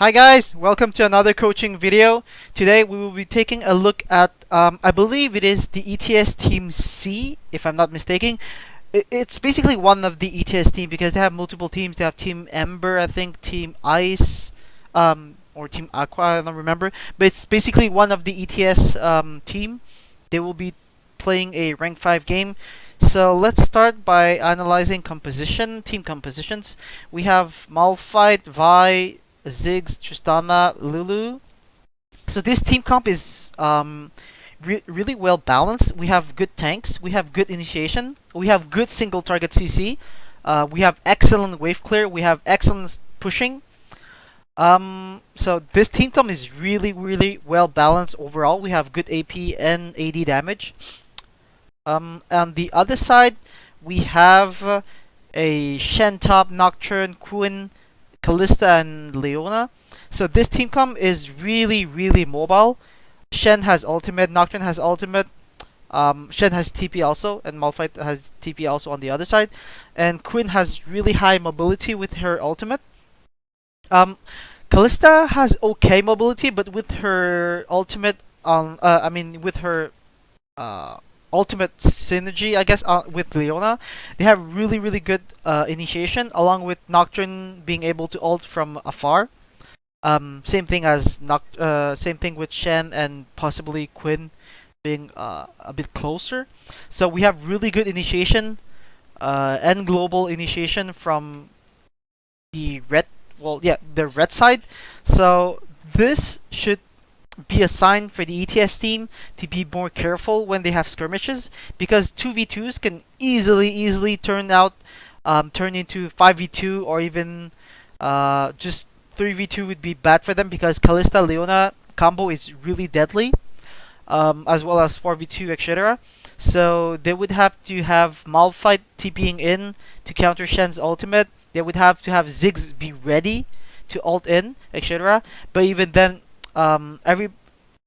Hi guys, welcome to another coaching video. Today we will be taking a look at, I believe it is the ETS Team C, if I'm not mistaken. It's basically one of the ETS team because they have multiple teams. They have Team Ember, I think, Team Ice, or Team Aqua, I don't remember. But it's basically one of the ETS team. They will be playing a rank 5 game. So let's start by analyzing team compositions. We have Malphite, Vi, Ziggs, Tristana, Lulu. So this team comp is really well balanced. We have good tanks, we have good initiation, we have good single target CC, we have excellent wave clear, we have excellent pushing. So this team comp is really well balanced overall. We have good AP and AD damage. On the other side, we have a Shen top, Nocturne, Quinn, Callista, and Leona. So this team comp is really mobile. Shen has ultimate, Nocturne has ultimate, Shen has TP also, and Malphite has TP also on the other side. And Quinn has really high mobility with her ultimate. Callista has okay mobility, but with her ultimate with her ultimate synergy, I guess, with Leona, they have really good initiation, along with Nocturne being able to ult from afar. Same thing with Shen and possibly Quinn being a bit closer. So we have really good initiation and global initiation from the the red side. So this should be a sign for the ETS team to be more careful when they have skirmishes, because 2v2s can easily turn into 5v2, or even just 3v2 would be bad for them, because Callista Leona combo is really deadly, as well as 4v2, etc. So they would have to have Malphite TPing in to counter Shen's ultimate. They would have to have Ziggs be ready to ult in, etc. But even then,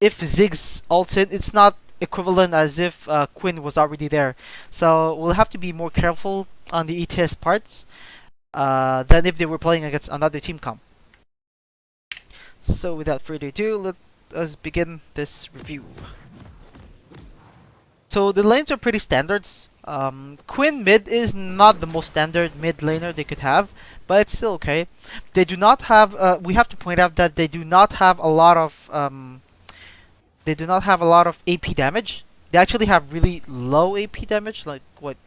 if Ziggs ults in, it's not equivalent as if Quinn was already there. So we'll have to be more careful on the ETS parts than if they were playing against another team comp. So without further ado, let us begin this review. So the lanes are pretty standards. Quinn mid is not the most standard mid laner they could have, but it's still okay. They do not have. We have to point out that they do not have a lot of. They do not have a lot of AP damage. They actually have really low AP damage, like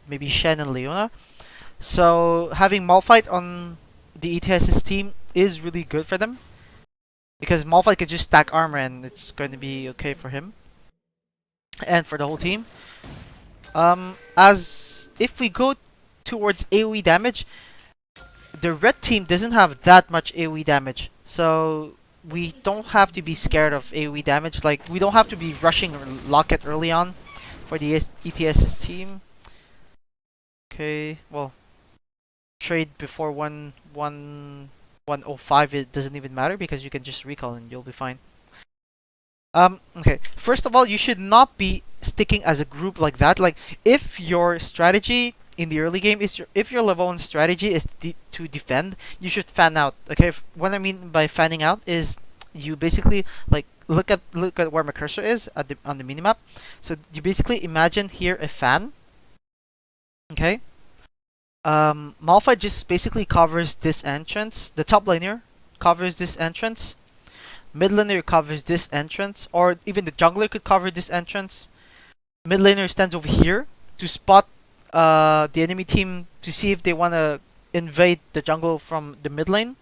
maybe Shen and Leona. So having Malphite on the ETS's team is really good for them, because Malphite can just stack armor and it's going to be okay for him and for the whole team. As if we go towards AoE damage, the red team doesn't have that much AoE damage, so we don't have to be scared of AoE damage. Like, we don't have to be rushing Locket early on for the ETS's team. Okay, well, trade before 105, it doesn't even matter because you can just recall and you'll be fine. Okay, first of all, you should not be sticking as a group like that. Like, if your strategy in the early game is if your level 1 strategy is to defend, you should fan out. Okay, what I mean by fanning out is you basically, like, look at where my cursor is on the minimap. So you basically imagine here a fan. Okay, Malphite just basically covers this entrance. The top laner covers this entrance. Mid laner covers this entrance, or even the jungler could cover this entrance. Mid laner stands over here to spot the enemy team to see if they want to invade the jungle from the mid lane.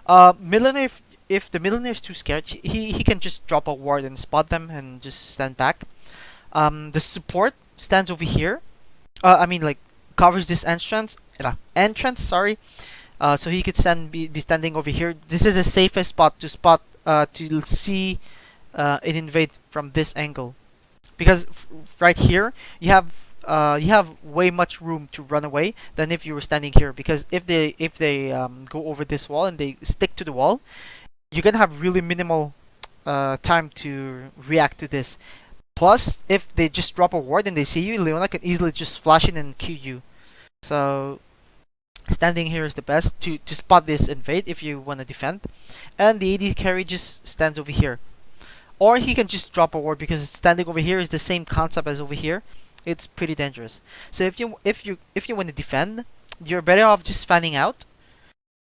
Mid laner, if the mid laner is too scared, he can just drop a ward and spot them and just stand back. The support stands over here. Like, covers this entrance. Sorry. So he could be standing over here. This is the safest spot to see an invade from this angle, because right here you have way much room to run away than if you were standing here. Because if they go over this wall and they stick to the wall, you're gonna have really minimal time to react to this. Plus, if they just drop a ward and they see you, Leona can easily just flash in and Q you. So Standing here is the best to spot this invade if you want to defend. And the AD carry just stands over here. Or he can just drop a ward because standing over here is the same concept as over here. It's pretty dangerous. So if you want to defend, you're better off just fanning out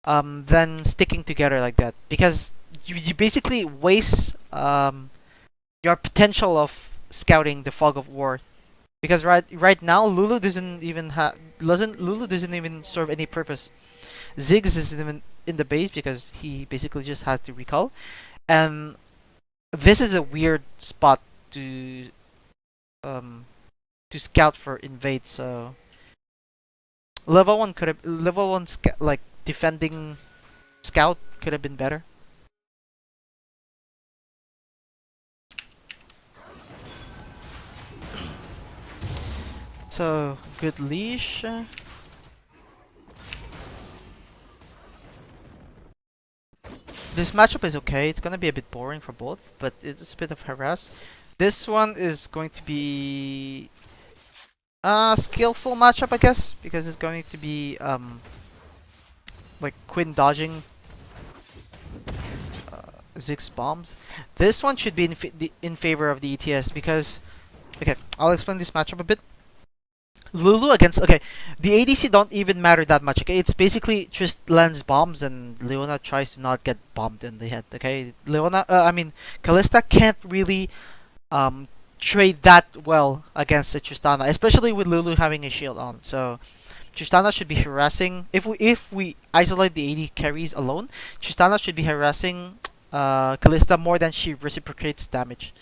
than sticking together like that, because you basically waste your potential of scouting the fog of war. Because right now Lulu doesn't even serve any purpose. Ziggs isn't even in the base because he basically just had to recall, and this is a weird spot to um to scout for invade. So level one like defending scout could have been better. So good leash. This matchup is okay. It's gonna be a bit boring for both, but it's a bit of harass. This one is going to be a skillful matchup, I guess, because it's going to be like Quinn dodging Ziggs bombs. This one should be in favor of the ETS because, okay, I'll explain this matchup a bit. Lulu against, okay, the ADC don't even matter that much. Okay, it's basically just lands bombs and Leona tries to not get bombed in the head. Okay, Kalista can't really trade that well against a Tristana, especially with Lulu having a shield on. So Tristana should be harassing. If we isolate the AD carries alone, Tristana should be harassing Kalista more than she reciprocates damage.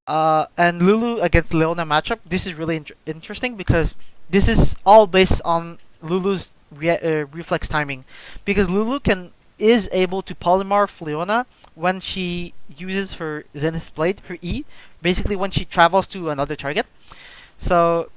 And Lulu against Leona matchup, this is really interesting because this is all based on Lulu's reflex timing. Because Lulu is able to polymorph Leona when she uses her Zenith Blade, her E, basically when she travels to another target. So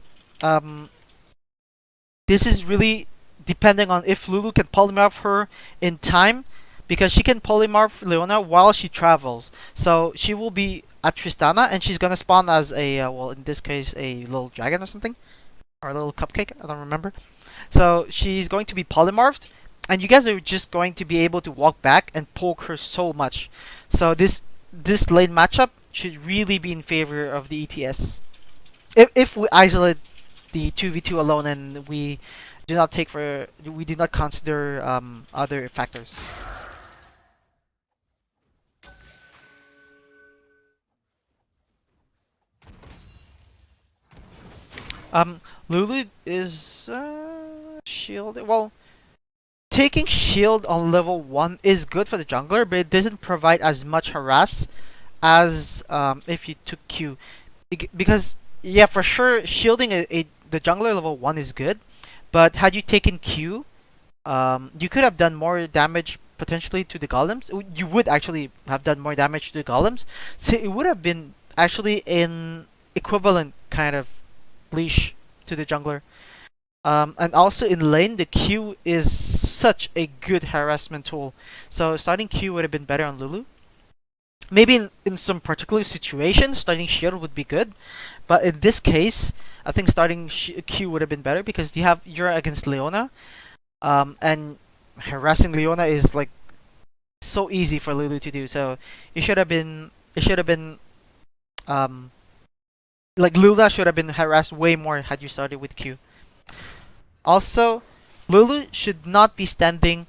this is really depending on if Lulu can polymorph her in time, because she can polymorph Leona while she travels. So she will be at Tristana and she's gonna spawn as a well, in this case a little dragon or something, or a little cupcake, I don't remember. So she's going to be polymorphed and you guys are just going to be able to walk back and poke her so much. So this lane matchup should really be in favor of the ETS. If we isolate the 2v2 alone and we do not consider other factors. Lulu is shield. Well, taking shield on level 1 is good for the jungler, but it doesn't provide as much harass as if you took Q. Because, yeah, for sure, shielding the jungler level 1 is good, but had you taken Q, you could have done more damage potentially to the golems. You would actually have done more damage to the golems. So it would have been actually an equivalent kind of leash to the jungler. And also in lane, the Q is such a good harassment tool. So starting Q would have been better on Lulu. Maybe in some particular situations, starting shield would be good. But in this case, I think starting Q would have been better because you're against Leona. And harassing Leona is like so easy for Lulu to do. So it should have been like Lula should have been harassed way more had you started with Q. Also, Lulu should not be standing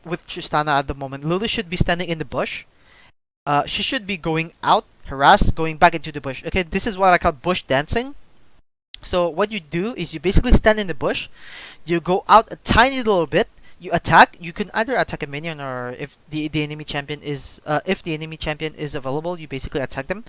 with Tristana at the moment. Lulu should be standing in the bush. She should be going out, harass, going back into the bush. Okay, this is what I call bush dancing. So what you do is you basically stand in the bush, you go out a tiny little bit, you attack. You can either attack a minion, or if the enemy champion is available, you basically attack them.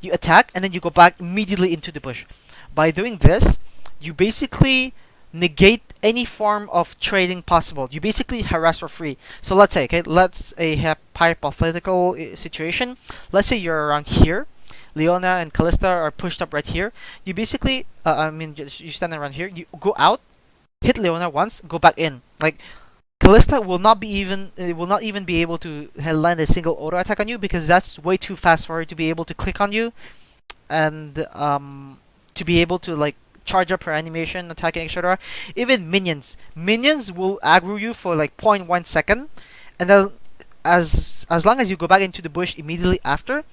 You attack and then you go back immediately into the bush. By doing this, you basically negate any form of trading possible. You basically harass for free. So let's say, let's a hypothetical situation. Let's say you're around here. Leona and Kalista are pushed up right here. You basically, you stand around here. You go out, hit Leona once, go back in. Like Kalista will not even be able to land a single auto attack on you because that's way too fast for her to be able to click on you, and to be able to like charge up her animation, attacking, etc. Even minions will aggro you for like 0.1 second, and then as long as you go back into the bush immediately after,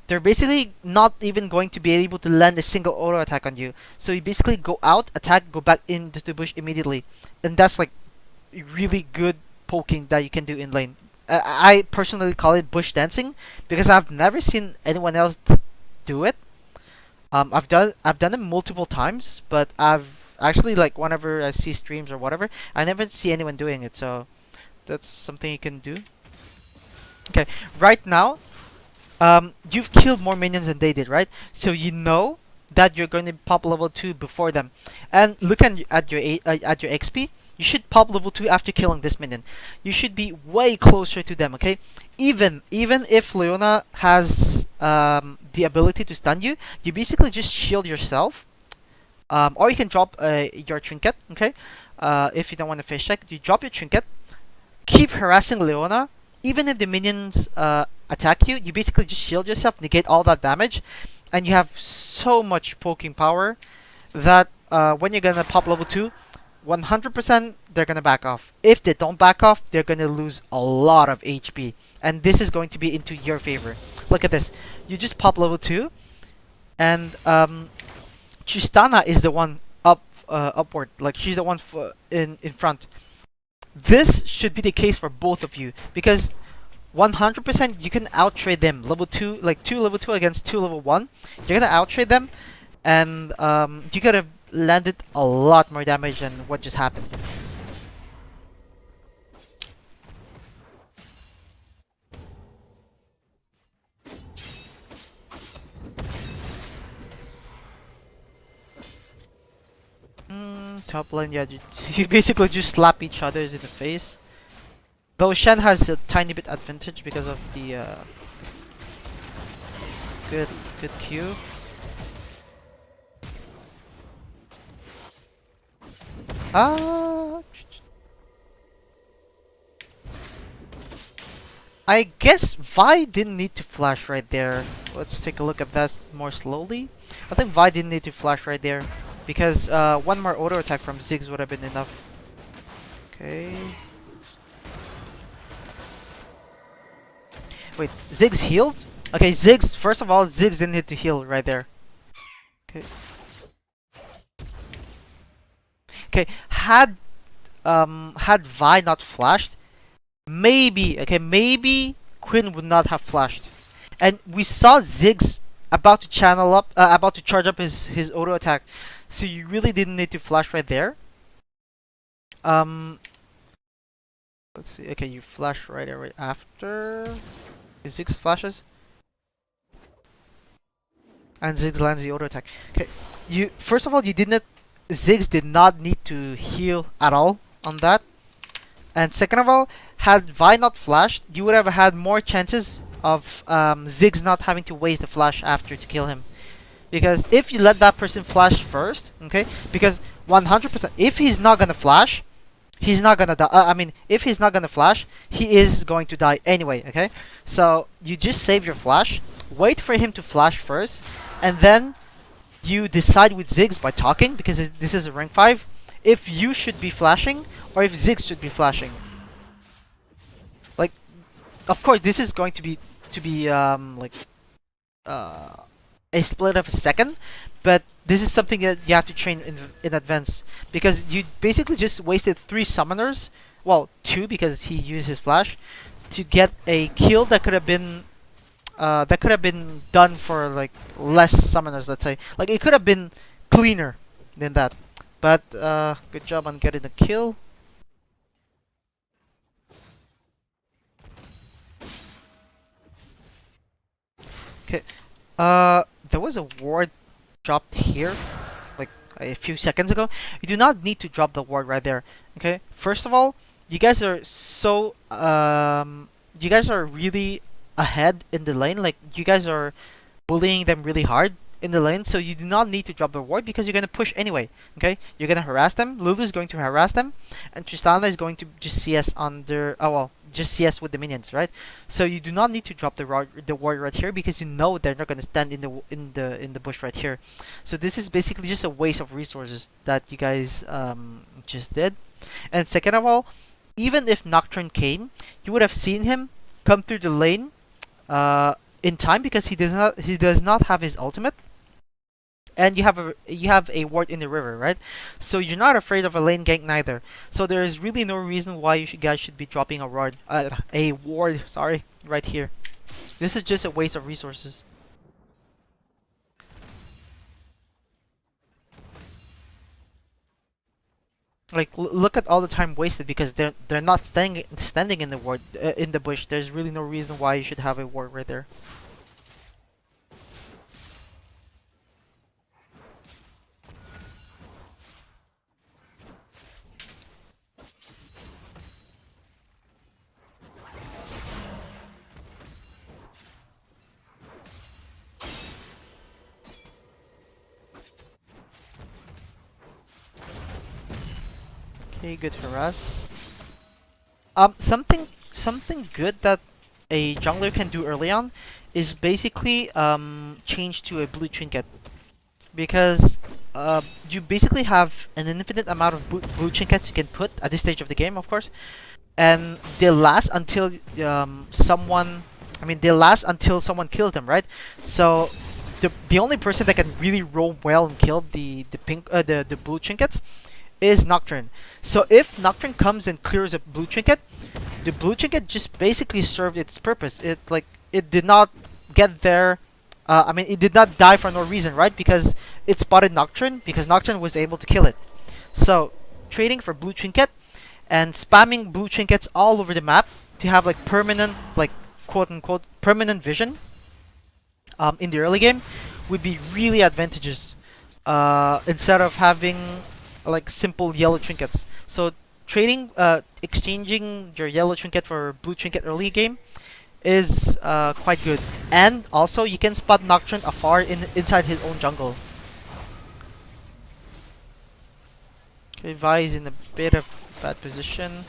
they're basically not even going to be able to land a single auto attack on you. So you basically go out, attack, go back into the bush immediately, and that's like really good poking that you can do in lane. I personally call it bush dancing because I've never seen anyone else do it. I've done it multiple times, but I've actually, like, whenever I see streams or whatever, I never see anyone doing it. So that's something you can do. Okay, right now, you've killed more minions than they did, right? So you know that you're going to pop level 2 before them. And look at your XP. You should pop level 2 after killing this minion. You should be way closer to them, okay? Even if Leona has the ability to stun you, you basically just shield yourself. Or you can drop your trinket, okay? If you don't want to face check, you drop your trinket. Keep harassing Leona. Even if the minions attack you, you basically just shield yourself, negate all that damage, and you have so much poking power that when you're gonna pop level 2, 100% they're gonna back off. If they don't back off, they're gonna lose a lot of HP, and this is going to be into your favor. Look at this. You just pop level 2, and Tristana is the one upward. Like, she's the one in front. This should be the case for both of you, because 100% you can outtrade them. Level 2, like 2 level 2 against 2 level 1. You're gonna outtrade them, and you could have landed a lot more damage than what just happened. Top lane, yeah, you basically just slap each other in the face. Though Shen has a tiny bit advantage because of the good Q. I guess Vi didn't need to flash right there. Let's take a look at that more slowly. I think Vi didn't need to flash right there, because one more auto attack from Ziggs would have been enough. Okay. Wait, Ziggs healed? Okay, Ziggs, first of all, Ziggs didn't need to heal right there. Okay. Okay, had Vi not flashed, maybe Quinn would not have flashed. And we saw Ziggs about to about to charge up his auto attack. So you really didn't need to flash right there. Let's see. Okay, you flash right after Ziggs flashes, and Ziggs lands the auto attack. Okay, first of all, Ziggs did not need to heal at all on that. And second of all, had Vi not flashed, you would have had more chances of Ziggs not having to waste the flash after to kill him. Because if you let that person flash first, okay, because 100%, if he's not gonna flash, he's not gonna die. If he's not gonna flash, he is going to die anyway, okay? So you just save your flash, wait for him to flash first, and then you decide with Ziggs by talking, because this is a rank 5, if you should be flashing or if Ziggs should be flashing. Like, of course, this is going to be like a split of a second, but this is something that you have to train in advance, because you basically just wasted 3 summoners, well, 2 because he used his flash, to get a kill that could have been done for like less summoners, let's say. Like, it could have been cleaner than that. But good job on getting the kill. Okay. There was a ward dropped here like a few seconds ago. You do not need to drop the ward right there. Okay. First of all, you guys are really ahead in the lane. Like, you guys are bullying them really hard. in the lane, so you do not need to drop the ward because you're gonna push anyway. Okay, you're gonna harass them. Lulu's going to harass them, and Tristana is going to just CS under. Oh well, just CS with the minions, right? So you do not need to drop the ward right here because you know they're not gonna stand in the bush right here. So this is basically just a waste of resources that you guys just did. And second of all, even if Nocturne came, you would have seen him come through the lane in time because he does not have his ultimate, and you have a ward in the river, right? So you're not afraid of a lane gank neither. So there is really no reason why guys should be dropping a ward, sorry, right here. This is just a waste of resources. Like look at all the time wasted because they're not standing in the ward in the bush. There's really no reason why you should have a ward right there. Okay, good for us. Something good that a jungler can do early on is basically change to a blue trinket, because you basically have an infinite amount of blue trinkets you can put at this stage of the game, of course, and they last until someone. I mean, they last until someone kills them, right? So the only person that can really roam well and kill the blue trinkets is Nocturne. So if Nocturne comes and clears a blue trinket, the blue trinket just basically served its purpose. It did not get there. I mean, it did not die for no reason, right? Because it spotted Nocturne, because Nocturne was able to kill it. So trading for blue trinket and spamming blue trinkets all over the map to have like permanent, like quote unquote permanent vision in the early game would be really advantageous, instead of having like simple yellow trinkets. So exchanging your yellow trinket for blue trinket early game is quite good. And also you can spot Nocturne afar inside his own jungle. Okay, Vi is in a bit of bad position.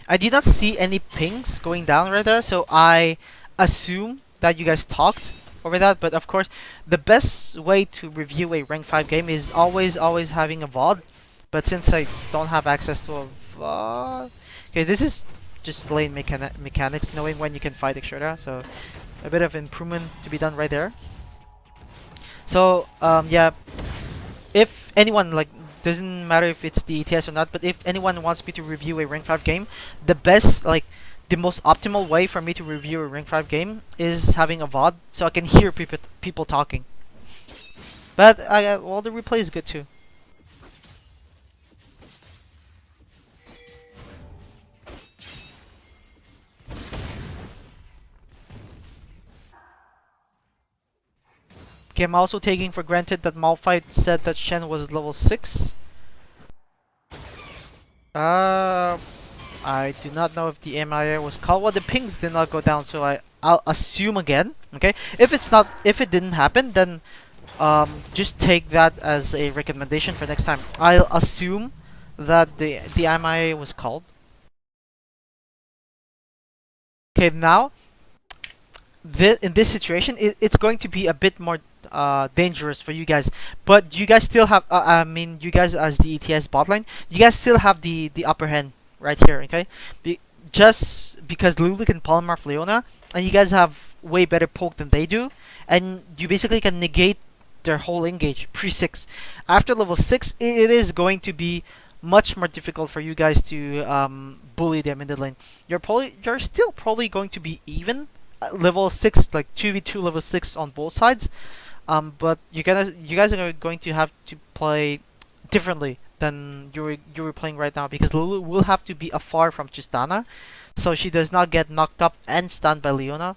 I did not see any pings going down right there, so I assume that you guys talked over that. But of course, the best way to review a rank 5 game is always having a VOD. But since I don't have access to a VOD, okay, this is just lane mechanics, knowing when you can fight Extra. So a bit of improvement to be done right there. So yeah, if anyone, like, doesn't matter if it's the ETS or not, but if anyone wants me to review a rank 5 game, the best, like, the most optimal way for me to review a rank 5 game is having a VOD, so I can hear people talking. But well, the replay is good too. Okay, I'm also taking for granted that Malphite said that Shen was level 6. I do not know if the MIA was called. Well, the pings did not go down, so I'll assume again. Okay, if it didn't happen, then just take that as a recommendation for next time. I'll assume that the MIA was called. Okay, now in this situation, it's going to be a bit more dangerous for you guys, but you guys still have I mean, you guys as the ETS botline, you guys still have the upper hand right here. Okay, just because Lulu can polymorph Leona and you guys have way better poke than they do, and you basically can negate their whole engage pre-6. After level 6, it is going to be much more difficult for you guys to bully them in the lane. You're still probably going to be even level 6, like 2v2 level 6 on both sides, but you guys are going to have to play differently than you were playing right now, because Lulu will have to be afar from Tristana, so she does not get knocked up and stunned by Leona.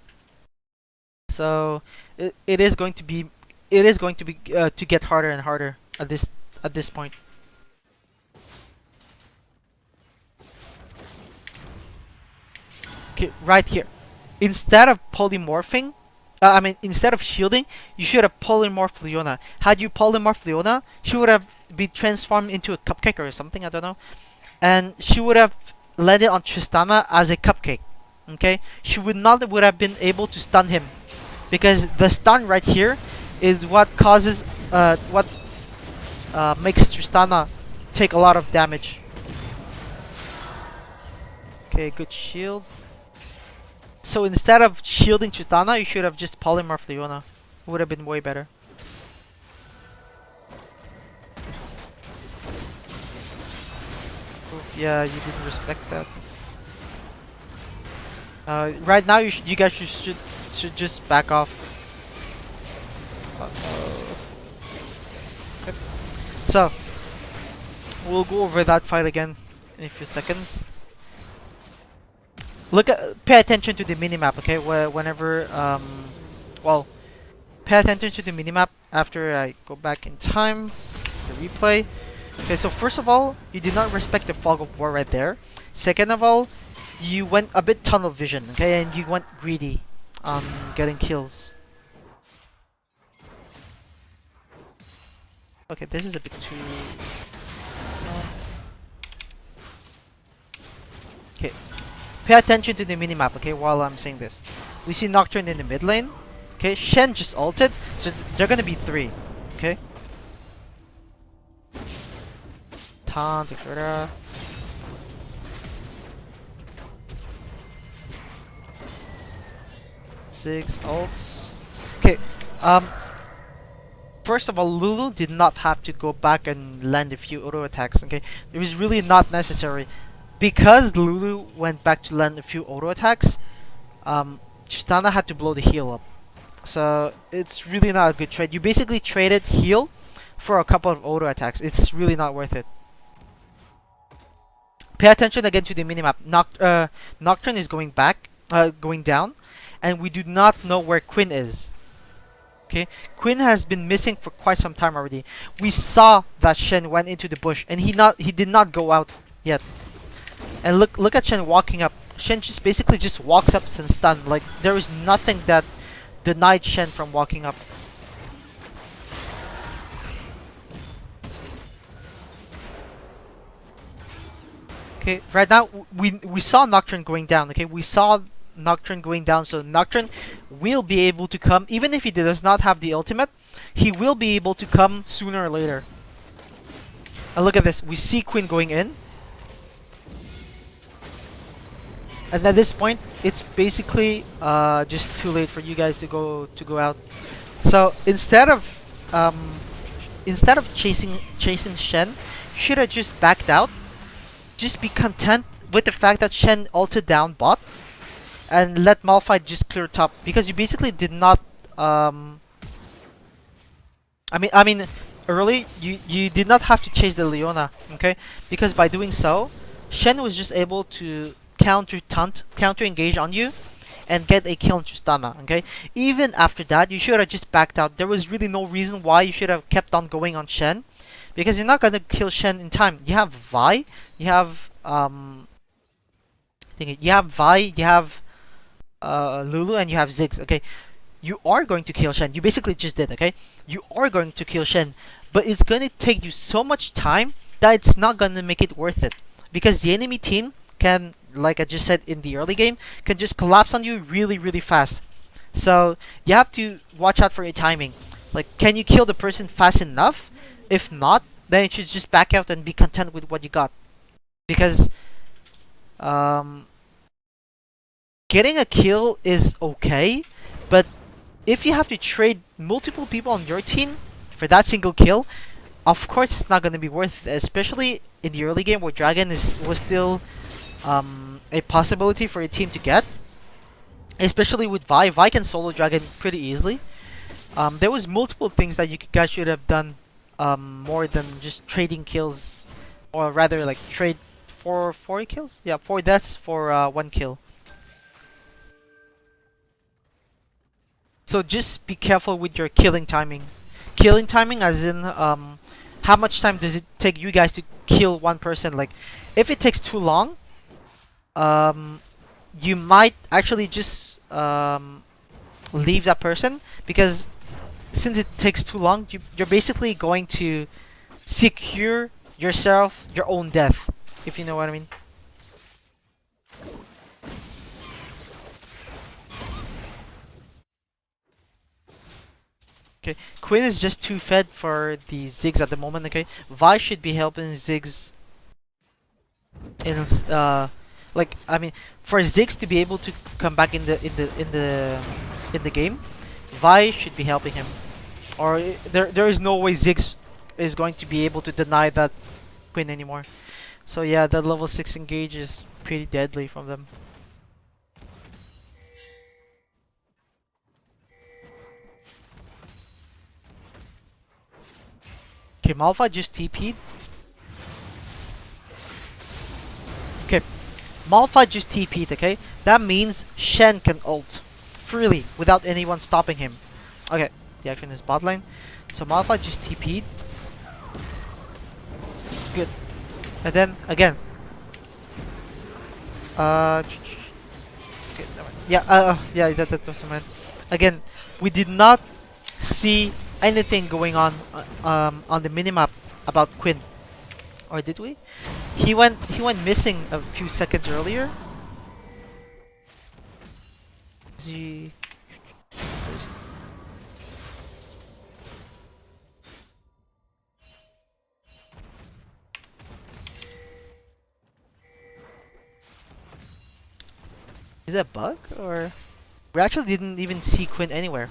So it is going to be to get harder and harder at this point. Okay, right here. instead of polymorphing, instead of shielding, you should have polymorphed Leona. Had you polymorphed Leona, she would have been transformed into a cupcake or something, I don't know. And she would have landed on Tristana as a cupcake. Okay? She would have been able to stun him. Because the stun right here is what causes, what makes Tristana take a lot of damage. Okay, good shield. So instead of shielding Tristana, you should have just polymorphed Leona. It would have been way better. Oof, yeah, you didn't respect that. Right now, you guys should just back off. Okay. So we'll go over that fight again in a few seconds. Pay attention to the minimap, okay? Whenever well, pay attention to the minimap after I go back in time, the replay. Okay, so first of all, you did not respect the fog of war right there. Second of all, you went a bit tunnel vision, okay, and you went greedy on getting kills. Okay, this is a bit too. Okay, pay attention to the minimap, okay, while I'm saying this. We see Nocturne in the mid lane. Okay, Shen just ulted, so they're gonna be 3. Okay. Taunt, etc. Six ults. Okay. First of all, Lulu did not have to go back and land a few auto attacks. Okay, it was really not necessary because Lulu went back to land a few auto attacks. Tristana had to blow the heal up, so it's really not a good trade. You basically traded heal for a couple of auto attacks. It's really not worth it. Pay attention again to the minimap. Nocturne is going down, and we do not know where Quinn is. Okay, Quinn has been missing for quite some time already. We saw that Shen went into the bush, and he did not go out yet. And look at Shen walking up. Shen just basically just walks up and stunned. Like there is nothing that denied Shen from walking up. Okay, right now we saw Nocturne going down. Okay, we saw Nocturne going down, so Nocturne will be able to come, even if he does not have the ultimate, he will be able to come sooner or later. And look at this, we see Quinn going in, and at this point it's basically just too late for you guys to go out. So instead of chasing Shen, you should have just backed out. Just be content with the fact that Shen ulted down bot and let Malphite just clear top, because you basically did not I mean early you did not have to chase the Leona, okay? Because by doing so, Shen was just able to counter engage on you and get a kill on Tristana, okay? Even after that, you should have just backed out. There was really no reason why you should have kept on going on Shen, because you're not gonna kill Shen in time. You have Vi, you have Lulu, and you have Ziggs, okay? You are going to kill Shen. You basically just did, okay? You are going to kill Shen, but it's going to take you so much time that it's not going to make it worth it. Because the enemy team can, like I just said in the early game, can just collapse on you really, really fast. So you have to watch out for your timing. Like, can you kill the person fast enough? If not, then you should just back out and be content with what you got. Because getting a kill is okay, but if you have to trade multiple people on your team for that single kill, of course it's not going to be worth it, especially in the early game where Dragon was still a possibility for a team to get. Especially with Vi. Vi can solo Dragon pretty easily. There was multiple things that you guys should have done more than just trading kills, or rather like trade for 4 kills? Yeah, 4 deaths for 1 kill. So just be careful with your killing timing. Killing timing as in how much time does it take you guys to kill one person? Like if it takes too long, you might actually just leave that person, because since it takes too long, you're basically going to secure yourself your own death, if you know what I mean. Okay, Quinn is just too fed for the Ziggs at the moment. Okay, Vi should be helping Ziggs in like, I mean, for Ziggs to be able to come back in the game, Vi should be helping him, or there is no way Ziggs is going to be able to deny that Quinn anymore. So yeah, that level 6 engage is pretty deadly from them. Okay, Malphite just TP'd. Okay, Malphite just TP'd, okay? That means Shen can ult freely without anyone stopping him. Okay, the action is bot lane. So Malphite just TP'd. Good. And then, again. Okay, yeah, yeah, that was the. Again, we did not see anything going on the minimap about Quinn, or did we? He went missing a few seconds earlier. Is he? Where is he? Is that a bug, or we actually didn't even see Quinn anywhere?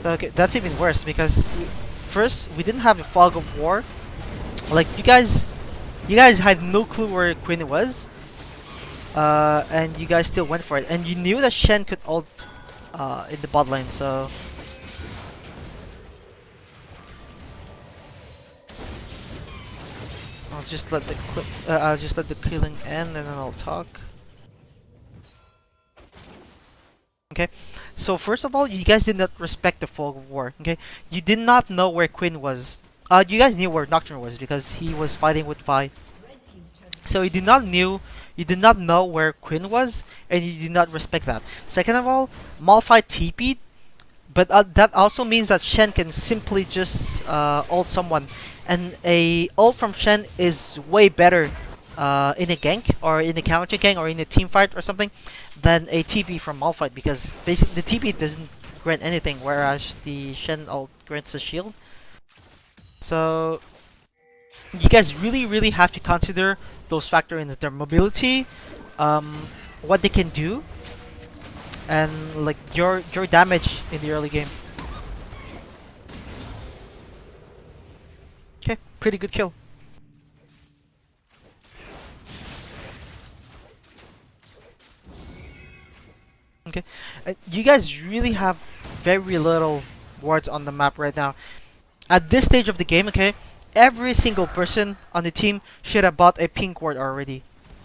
Okay, that's even worse because first we didn't have the fog of war. Like you guys had no clue where Quinn was, and you guys still went for it, and you knew that Shen could ult in the bot lane. So I'll just let the killing end, and then I'll talk. Okay, so first of all, you guys did not respect the fog of war. Okay, you did not know where Quinn was. You guys knew where Nocturne was because he was fighting with Vi. So you did not know where Quinn was, and you did not respect that. Second of all, Malphite TP'd, but that also means that Shen can simply just ult someone, and a ult from Shen is way better in a gank or in a counter gank or in a team fight or something than a TP from Malphite, because basically the TP doesn't grant anything, whereas the Shen ult grants a shield. So you guys really have to consider those factors: their mobility, what they can do, and like your damage in the early game. Okay, pretty good kill. Okay, you guys really have very little wards on the map right now. At this stage of the game, okay, every single person on the team should have bought a pink ward already.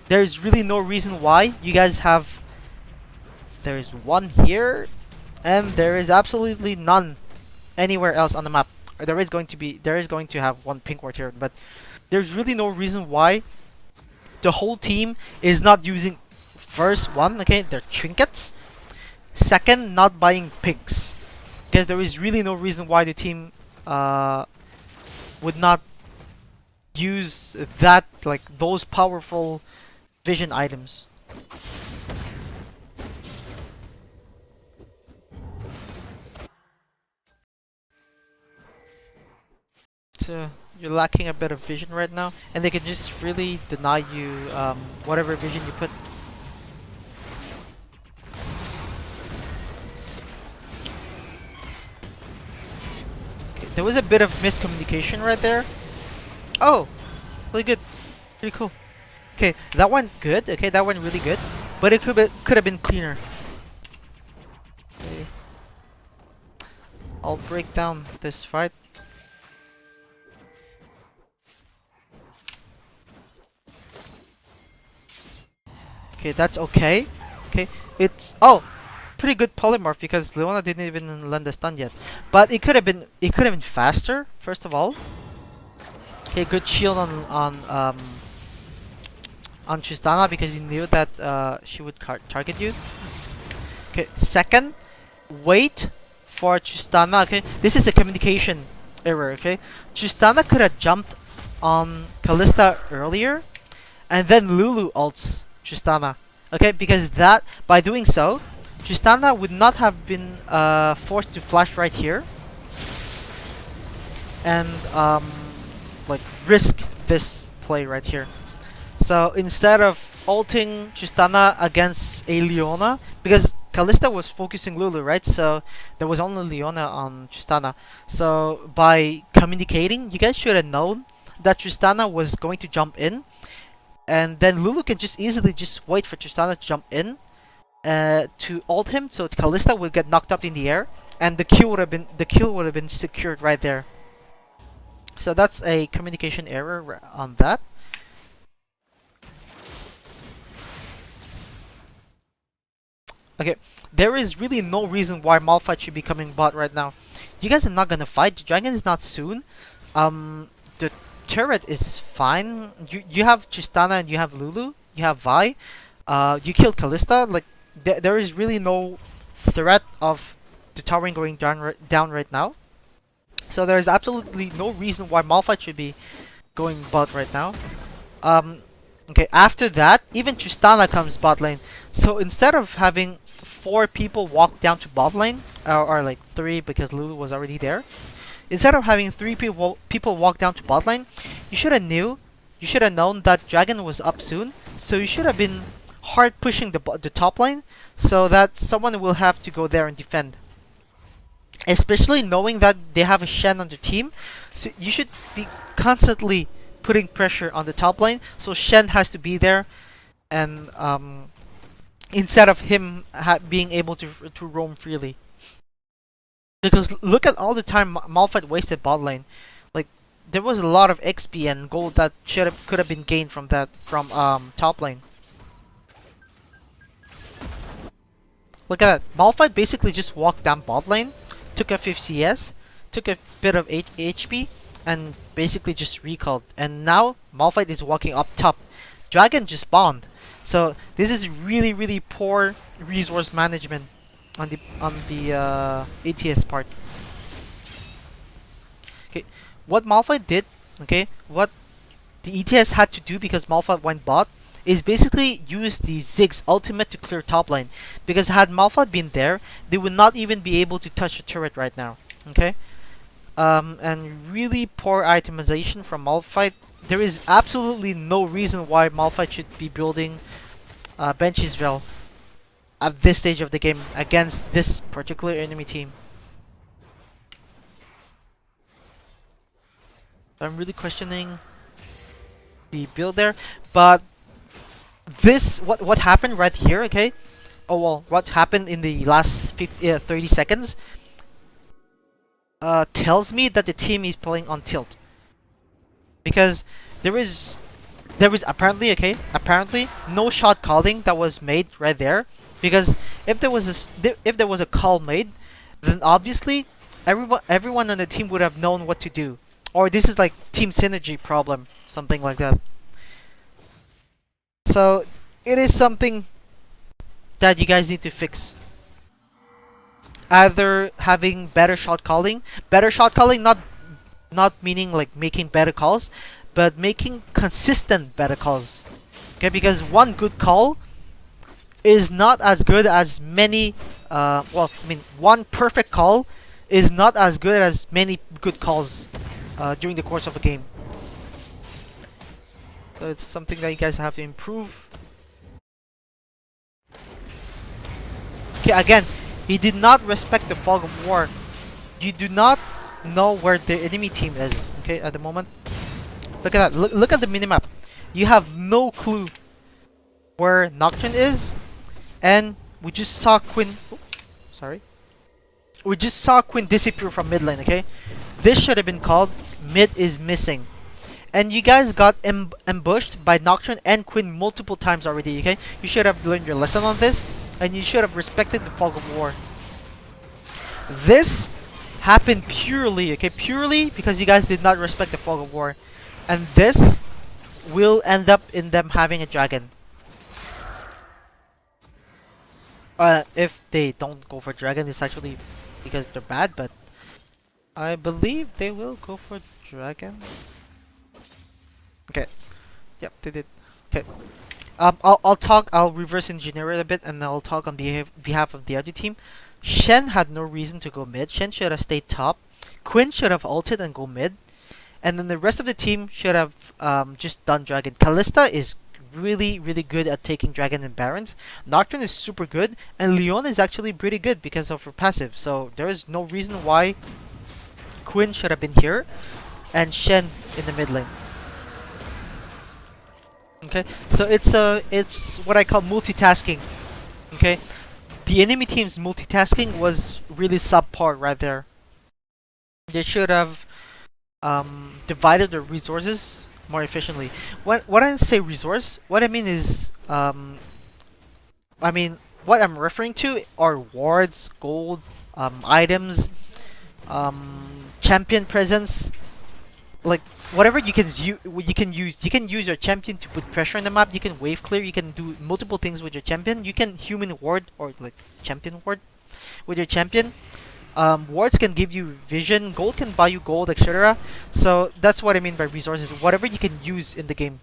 There's really no reason why you guys have. There is one here, and there is absolutely none anywhere else on the map. There is going to have one pink ward here, but there's really no reason why the whole team is not using first one, okay, their trinkets. Second, not buying pinks, because there is really no reason why the team would not use that, like those powerful vision items. So you're lacking a bit of vision right now, and they can just really deny you whatever vision you put. Okay, there was a bit of miscommunication right there. Oh, really good, pretty cool. Okay, that went good. Okay, that went really good, but it could have been cleaner. Okay, I'll break down this fight. Okay, that's okay. Okay, it's pretty good polymorph because Leona didn't even land a stun yet. But it could have been faster. First of all, okay, good shield on Tristana because he knew that she would target you. Okay, second, wait for Tristana. Okay, this is a communication error. Okay, Tristana could have jumped on Callista earlier, and then Lulu ults Tristana. Okay, because that by doing so, Tristana would not have been forced to flash right here and like risk this play right here. So instead of ulting Tristana against a Leona, because Callista was focusing Lulu, right? So there was only Leona on Tristana. So by communicating, you guys should have known that Tristana was going to jump in, and then Lulu can just easily just wait for Tristana to jump in to ult him, so Callista would get knocked up in the air, and the kill would have been secured right there. So that's a communication error on that. Okay, there is really no reason why Malphite should be coming bot right now. You guys are not gonna fight. The dragon is not soon. The turret is fine. You have Tristana and you have Lulu. You have Vi. You killed Callista. Like there is really no threat of the towering going down right now. So there is absolutely no reason why Malphite should be going bot right now. Okay, after that, even Tristana comes bot lane. So instead of having 4 people walk down to bot lane, or like 3 because Lulu was already there, instead of having 3 people walk down to bot lane, you should have known that Dragon was up soon. So you should have been hard pushing the top lane, so that someone will have to go there and defend. Especially knowing that they have a Shen on their team, so you should be constantly putting pressure on the top lane. So Shen has to be there, and instead of him being able to roam freely. Because look at all the time Malphite wasted bot lane. Like there was a lot of XP and gold that could have been gained from top lane. Look at that. Malphite basically just walked down bot lane, took a 5 CS, took a bit of HP, and basically just recalled. And now Malphite is walking up top. Dragon just spawned. So this is really poor resource management on the ETS part. Okay, what Malphite did, okay, what the ETS had to do because Malphite went bot is basically use the Ziggs ultimate to clear top lane. Because had Malphite been there, they would not even be able to touch the turret right now. Okay, and really poor itemization from Malphite. There is absolutely no reason why Malphite should be building Bench's Veil at this stage of the game against this particular enemy team. I'm really questioning the build there, but this what happened right here, okay? Oh well, what happened in the last 30 seconds tells me that the team is playing on tilt, because there is apparently no shot calling that was made right there. Because if there was a call made, then obviously everyone on the team would have known what to do. Or this is like team synergy problem, something like that. So it is something that you guys need to fix. Either having better shot calling, not meaning like making better calls, but making consistent better calls. Okay, because one good call is not as good as many one perfect call is not as good as many good calls during the course of a game. So it's something that you guys have to improve. Okay, again, he did not respect the fog of war. You do not know where the enemy team is, okay, at the moment. Look at that. Look at the minimap. You have no clue where Nocturne is, and we just saw Quinn. Sorry. We just saw Quinn disappear from mid lane, okay? This should have been called mid is missing. And you guys got ambushed by Nocturne and Quinn multiple times already, okay? You should have learned your lesson on this, and you should have respected the fog of war. This happened purely because you guys did not respect the fog of war. And this will end up in them having a dragon. If they don't go for dragon, it's actually because they're bad, but I believe they will go for dragon. Okay. Yep, they did. Okay. I'll reverse engineer it a bit, and I'll talk on behalf of the other team. Shen had no reason to go mid. Shen should have stayed top. Quinn should have ulted and go mid, and then the rest of the team should have just done dragon. Callista is really good at taking dragon and barons. Nocturne is super good, and Leon is actually pretty good because of her passive. So there is no reason why Quinn should have been here, and Shen in the mid lane. Okay, so it's what I call multitasking. Okay, the enemy team's multitasking was really subpar right there. They should have divided their resources more efficiently. When I say resource, what I mean is what I'm referring to are wards, gold, items, champion presence, like whatever you can use your champion to put pressure on the map. You can wave clear. You can do multiple things with your champion. You can human ward or like champion ward with your champion. Wards can give you vision. Gold can buy you gold, etc. So that's what I mean by resources. Whatever you can use in the game,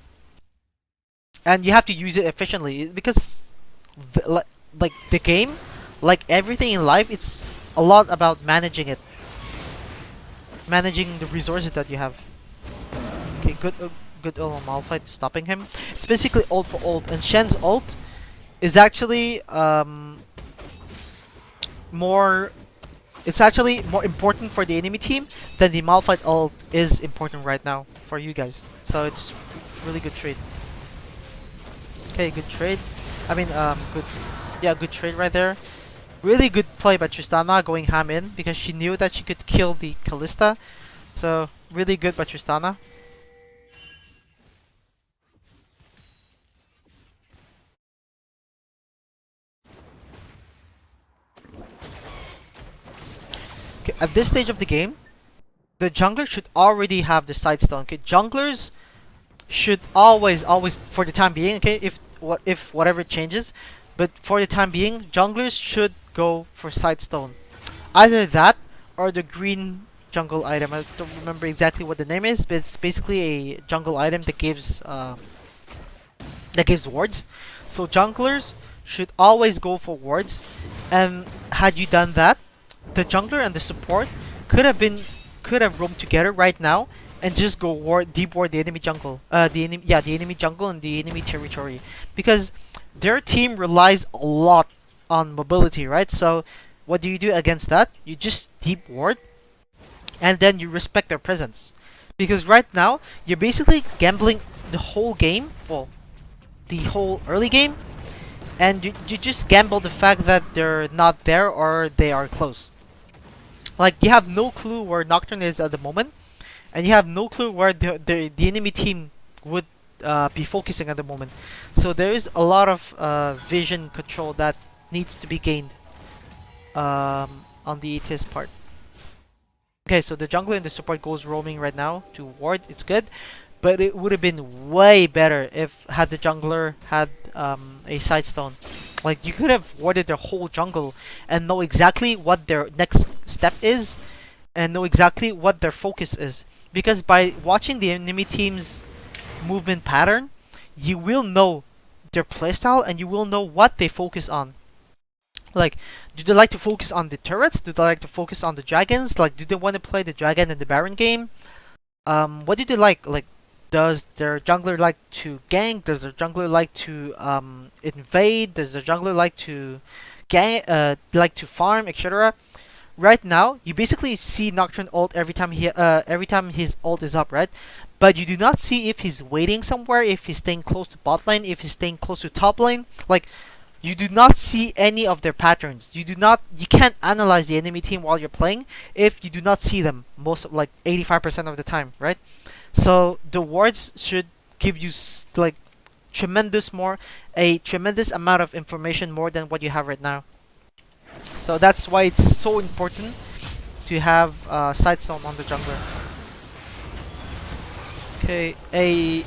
and you have to use it efficiently because, like the game, like everything in life, it's a lot about managing it, managing the resources that you have. Okay, good Malphite stopping him. It's basically ult for ult, and Shen's ult is actually more. It's actually more important for the enemy team than the Malphite ult is important right now for you guys. So it's really good trade. Okay, good trade. Good. Yeah, good trade right there. Really good play by Tristana going ham in because she knew that she could kill the Callista. So really good by Tristana. Okay, at this stage of the game, the jungler should already have the side stone. Okay, junglers should always, for the time being, okay, if whatever changes, but for the time being, junglers should go for side stone. Either that or the green jungle item. I don't remember exactly what the name is, but it's basically a jungle item that gives wards. So junglers should always go for wards, and had you done that, the jungler and the support could have roamed together right now and just go deep ward the enemy jungle. The enemy jungle and the enemy territory, because their team relies a lot on mobility, right? So what do you do against that? You just deep ward, and then you respect their presence, because right now you're basically gambling the whole game, well, the whole early game, and you just gamble the fact that they're not there or they are close. Like, you have no clue where Nocturne is at the moment, and you have no clue where the enemy team would be focusing at the moment. So there is a lot of vision control that needs to be gained on the ETS part. Okay, so the jungler and the support goes roaming right now to ward. It's good, but it would have been way better if had the jungler had a side stone. Like, you could have warded their whole jungle and know exactly what their next step is and know exactly what their focus is. Because by watching the enemy team's movement pattern, you will know their playstyle and you will know what they focus on. Like, do they like to focus on the turrets? Do they like to focus on the dragons? Like, do they want to play the dragon and the baron game? What do they like? Like, does their jungler like to gank? Does their jungler like to invade? Does their jungler like to farm, etc.? Right now, you basically see Nocturne ult every time his ult is up, right? But you do not see if he's waiting somewhere, if he's staying close to bot lane, if he's staying close to top lane. Like, you do not see any of their patterns. You can't analyze the enemy team while you're playing if you do not see them most, like 85% of the time, right? So the wards should give you like a tremendous amount of information more than what you have right now. So that's why it's so important to have Sidestone on the jungler. Okay,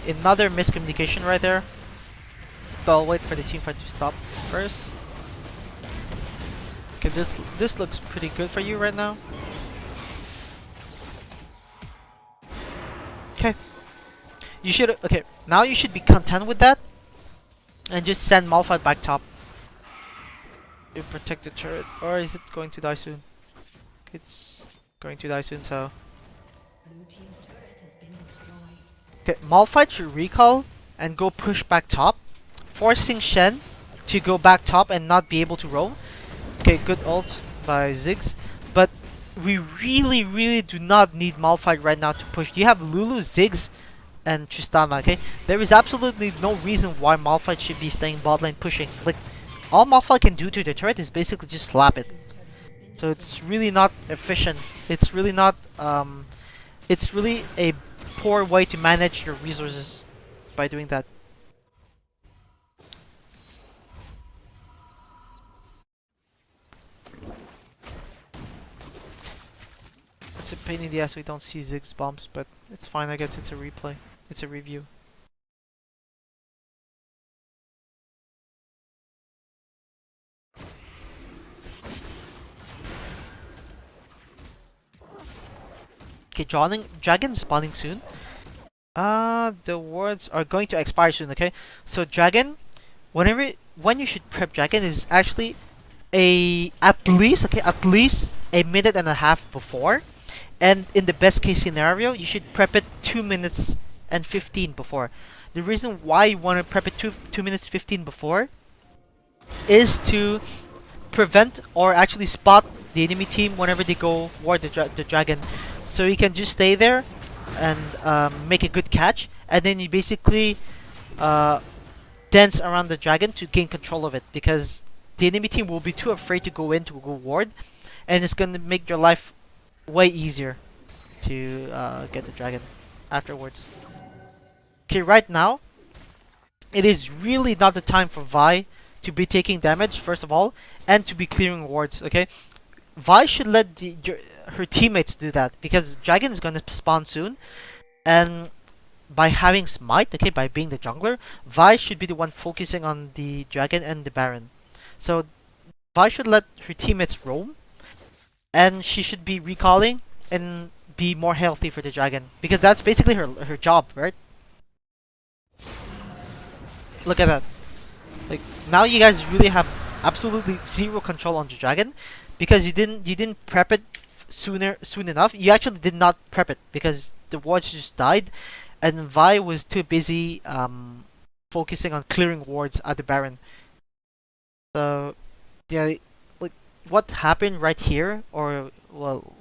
another miscommunication right there. So I'll wait for the team fight to stop first. Okay, this looks pretty good for you right now. Okay. You should okay, now you should be content with that and just send Malphite back top. You protect the turret. Or is it going to die soon? It's going to die soon, so okay, Malphite should recall and go push back top, forcing Shen to go back top and not be able to roam. Okay, good ult by Ziggs. But we really do not need Malphite right now to push. You have Lulu, Ziggs, and Tristana, okay? There is absolutely no reason why Malphite should be staying bot lane pushing. Like, all Malphite can do to the turret is basically just slap it. So it's really not efficient. It's really not, it's really a poor way to manage your resources by doing that. It's a pain in the ass we don't see Ziggs bombs, but it's fine, I guess it's a replay. It's a review. Okay, Dragon spawning soon. The wards are going to expire soon, okay? So Dragon, when you should prep Dragon is actually at least a minute and a half before. And in the best case scenario, you should prep it 2 minutes and 15 before. The reason why you want to prep it 2 minutes 15 before is to prevent or actually spot the enemy team whenever they go ward the dragon. So you can just stay there and make a good catch, and then you basically dance around the dragon to gain control of it, because the enemy team will be too afraid to go in to go ward, and it's gonna make your life way easier to get the dragon afterwards. Okay, right now it is really not the time for Vi to be taking damage first of all, and to be clearing wards. Okay, Vi should let her teammates do that, because dragon is gonna spawn soon, and by having smite, okay, by being the jungler, Vi should be the one focusing on the dragon and the baron. So Vi should let her teammates roam, and she should be recalling and be more healthy for the dragon, because that's basically her job, right? Look at that. Like, now you guys really have absolutely zero control on the dragon, because you didn't prep it soon enough. You actually did not prep it because the wards just died, and Vi was too busy focusing on clearing wards at the baron. So yeah, like what happened right here, or well,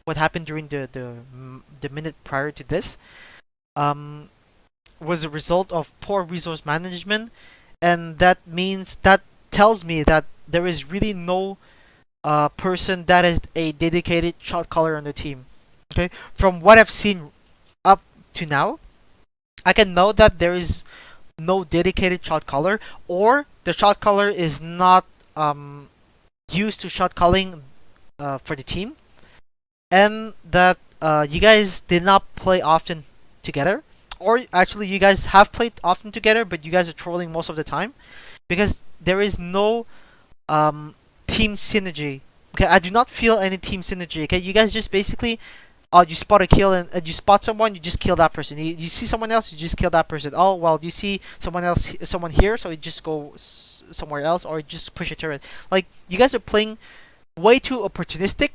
what happened during the minute prior to this, was a result of poor resource management, and that tells me that there is really no person that is a dedicated shot caller on the team. Okay, from what I've seen up to now, I can know that there is no dedicated shot caller, or the shot caller is not used to shot calling for the team, and that you guys did not play often together, or actually you guys have played often together, but you guys are trolling most of the time, because there is no team synergy. Okay, I do not feel any team synergy. Okay, you guys just basically you spot a kill, and you spot someone, you just kill that person. You see someone else, you just kill that person. Oh well, you see someone here, so you just go somewhere else, or just push a turret. Like, you guys are playing way too opportunistic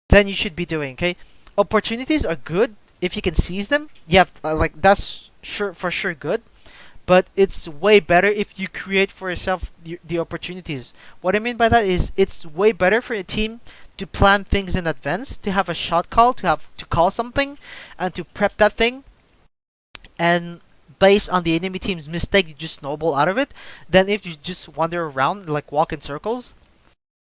than you should be doing. Okay, opportunities are good if you can seize them. You have like, that's for sure good, but it's way better if you create for yourself the opportunities. What I mean by that is, it's way better for a team to plan things in advance, to have a shot call, to call something, and to prep that thing, and based on the enemy team's mistake, you just snowball out of it, than if you just wander around, like walk in circles,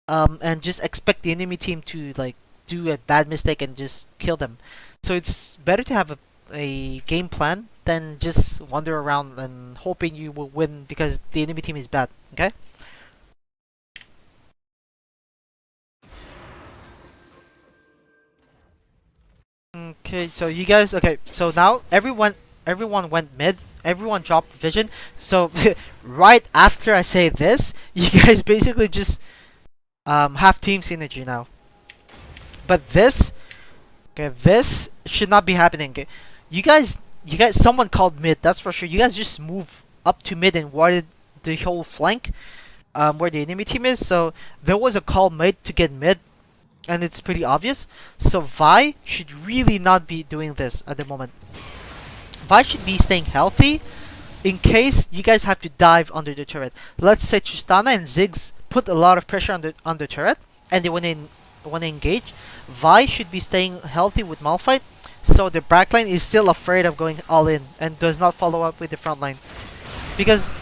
and just expect the enemy team to like do a bad mistake and just kill them. So it's better to have a game plan than just wander around and hoping you will win because the enemy team is bad. Okay. Okay, so you guys, okay, so now everyone went mid, everyone dropped vision. So right after I say this, you guys basically just have team synergy now. But this, okay, this should not be happening. Okay? You guys, someone called mid. That's for sure. You guys just move up to mid and warded the whole flank, where the enemy team is. So there was a call made to get mid, and it's pretty obvious. So Vi should really not be doing this at the moment. Vi should be staying healthy in case you guys have to dive under the turret. Let's say Tristana and Ziggs put a lot of pressure on the turret, and they wanna engage. Vi should be staying healthy with Malphite, so the backline is still afraid of going all in and does not follow up with the front line. Because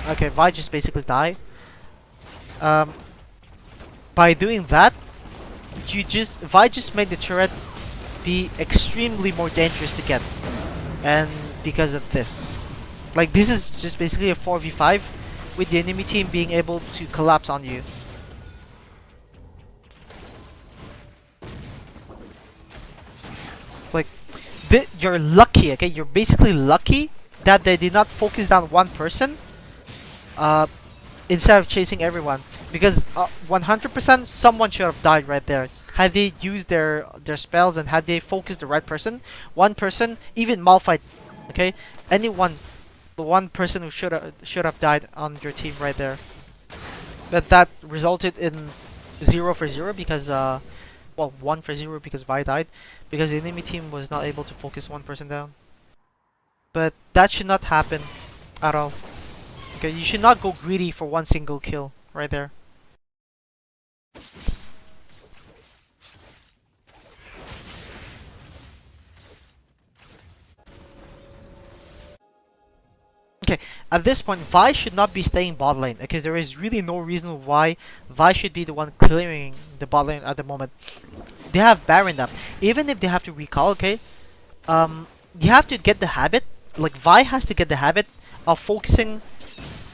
okay, Vi just basically die. Um, by doing that, Vi just made the turret be extremely more dangerous to get, and because of this, like this is just basically a 4v5 with the enemy team being able to collapse on you. Like, you're lucky, okay? You're basically lucky that they did not focus down one person uh, instead of chasing everyone. Because 100% someone should have died right there. Had they used their spells and had they focused the right person, one person, even Malphite, okay? Anyone, the one person who should have died on your team right there. But that resulted in 0 for 0 because well, 1 for 0 because Vi died, because the enemy team was not able to focus one person down. But that should not happen at all. Okay, you should not go greedy for one single kill right there. Okay, at this point, Vi should not be staying bot lane. Okay, there is really no reason why Vi should be the one clearing the bot lane at the moment. They have Baron up. Even if they have to recall, okay, you have to get the habit. Like Vi has to get the habit of focusing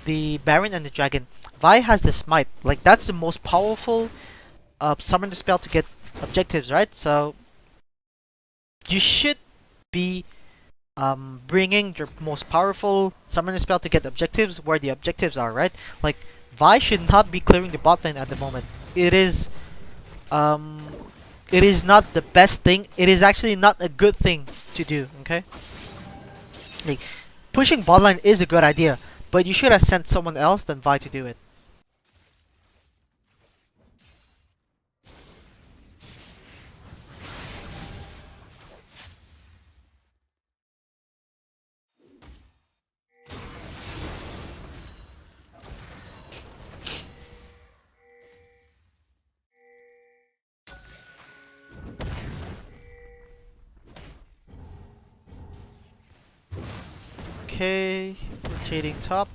the Baron and the Dragon. Vi has the Smite. Like that's the most powerful summon the spell to get objectives, right? So you should be bringing your most powerful summoner spell to get objectives where the objectives are, right? Like, Vi should not be clearing the bot lane at the moment. Um, it is not the best thing. It is actually not a good thing to do, okay? Like, pushing bot lane is a good idea, but you should have sent someone else than Vi to do it. Okay, rotating top.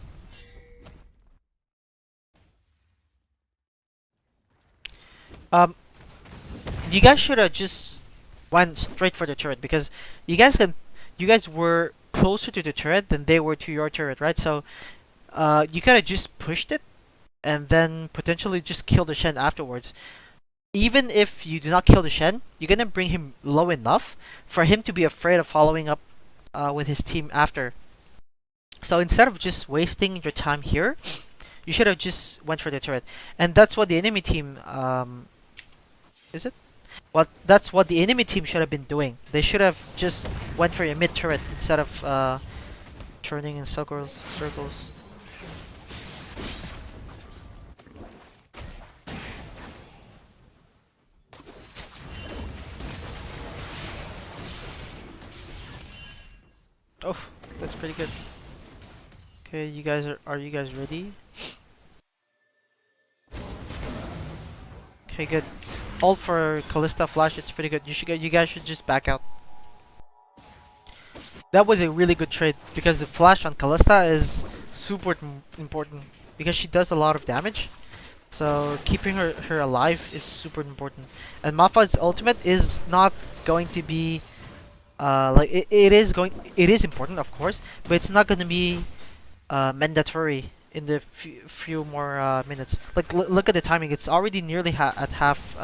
Um, you guys should have just went straight for the turret because you guys were closer to the turret than they were to your turret, right? So, you could have just pushed it and then potentially just kill the Shen afterwards. Even if you do not kill the Shen, you're gonna bring him low enough for him to be afraid of following up with his team after. So instead of just wasting your time here, you should have just went for the turret. And that's what the enemy team is it? Well, that's what the enemy team should have been doing. They should have just went for your mid turret instead of turning in circles. Oh, that's pretty good. Okay, are you guys ready? Okay, good. Ult for Callista flash, it's pretty good. You guys should just back out. That was a really good trade because the flash on Callista is super important because she does a lot of damage. So keeping her alive is super important. And Malphite's ultimate is not going to be like it is important of course, but it's not going to be mandatory in the few more minutes. Like look at the timing; it's already nearly at half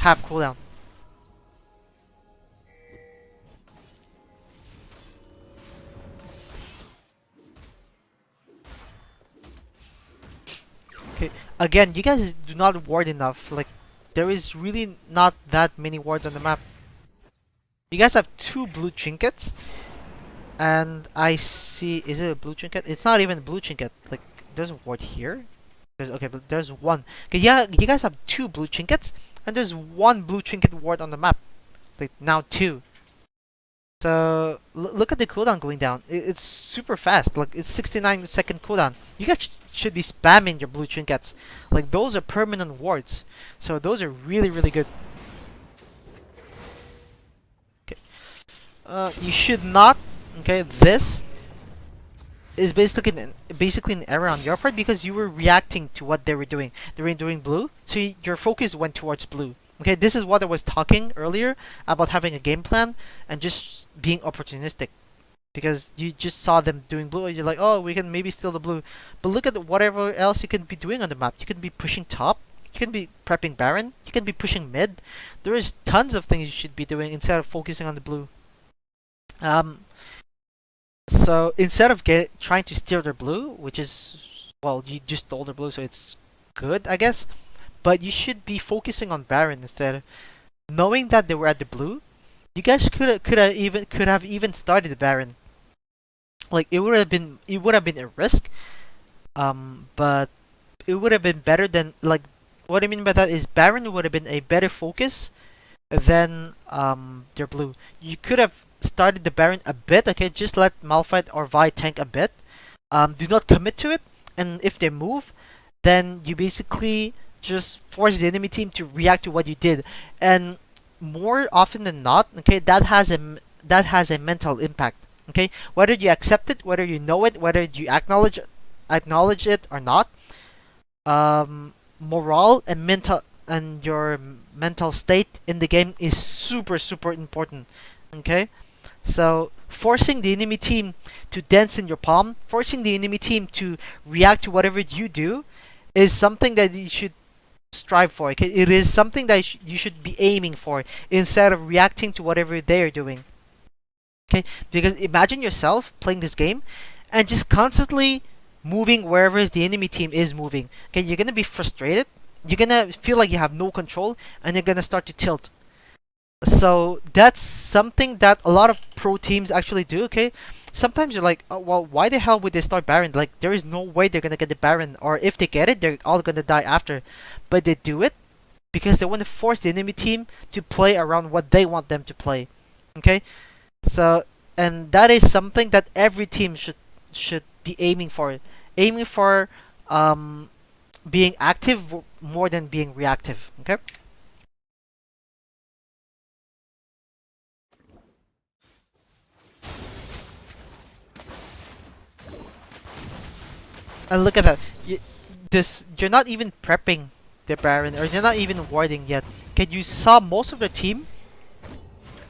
cooldown. Okay, again, you guys do not ward enough. Like, there is really not that many wards on the map. You guys have 2 blue trinkets, and I see. Is it a blue trinket? It's not even a blue trinket. Like, there's a ward here. There's okay, but there's one. Okay, yeah, you guys have 2 blue trinkets, and there's 1 blue trinket ward on the map. Like now 2. So look at the cooldown going down. It's super fast. Like it's 69-second cooldown. You guys should be spamming your blue trinkets. Like those are permanent wards. So those are really really good. Okay. You should not. Okay, this is basically an error on your part because you were reacting to what they were doing. They were doing blue, so your focus went towards blue. Okay, this is what I was talking earlier about having a game plan and just being opportunistic. Because you just saw them doing blue, and you're like, oh, we can maybe steal the blue. But look at whatever else you can be doing on the map. You can be pushing top, you can be prepping Baron, you can be pushing mid. There is tons of things you should be doing instead of focusing on the blue. So instead of trying to steal their blue, which is, well, you just stole their blue, so it's good, I guess. But you should be focusing on Baron instead. Knowing that they were at the blue, you guys could have even started the Baron. Like it would have been a risk, but it would have been better than, like, what I mean by that is Baron would have been a better focus than their blue. You could have started the Baron a bit, okay? Just let Malphite or Vi tank a bit. Do not commit to it, and if they move, then you basically just force the enemy team to react to what you did. And more often than not, okay, that has a mental impact. Okay, whether you accept it, whether you know it, whether you acknowledge it or not, morale and your mental state in the game is super important. Okay, so forcing the enemy team to dance in your palm, forcing the enemy team to react to whatever you do, is something that you should strive for. Okay, it is something that you should be aiming for instead of reacting to whatever they are doing. Okay, because imagine yourself playing this game and just constantly moving wherever the enemy team is moving. Okay, you're gonna be frustrated. You're gonna feel like you have no control, and you're gonna start to tilt. So that's something that a lot of pro teams actually do. Okay, sometimes you're like, oh, well, why the hell would they start Baron? Like, there is no way they're gonna get the Baron, or if they get it, they're all gonna die after. But they do it because they want to force the enemy team to play around what they want them to play. Okay, so, and that is something that every team should be aiming for. Aiming for being active more than being reactive. Okay. And look at that. You're not even prepping the Baron, or you're not even warding yet. Okay, you saw most of the team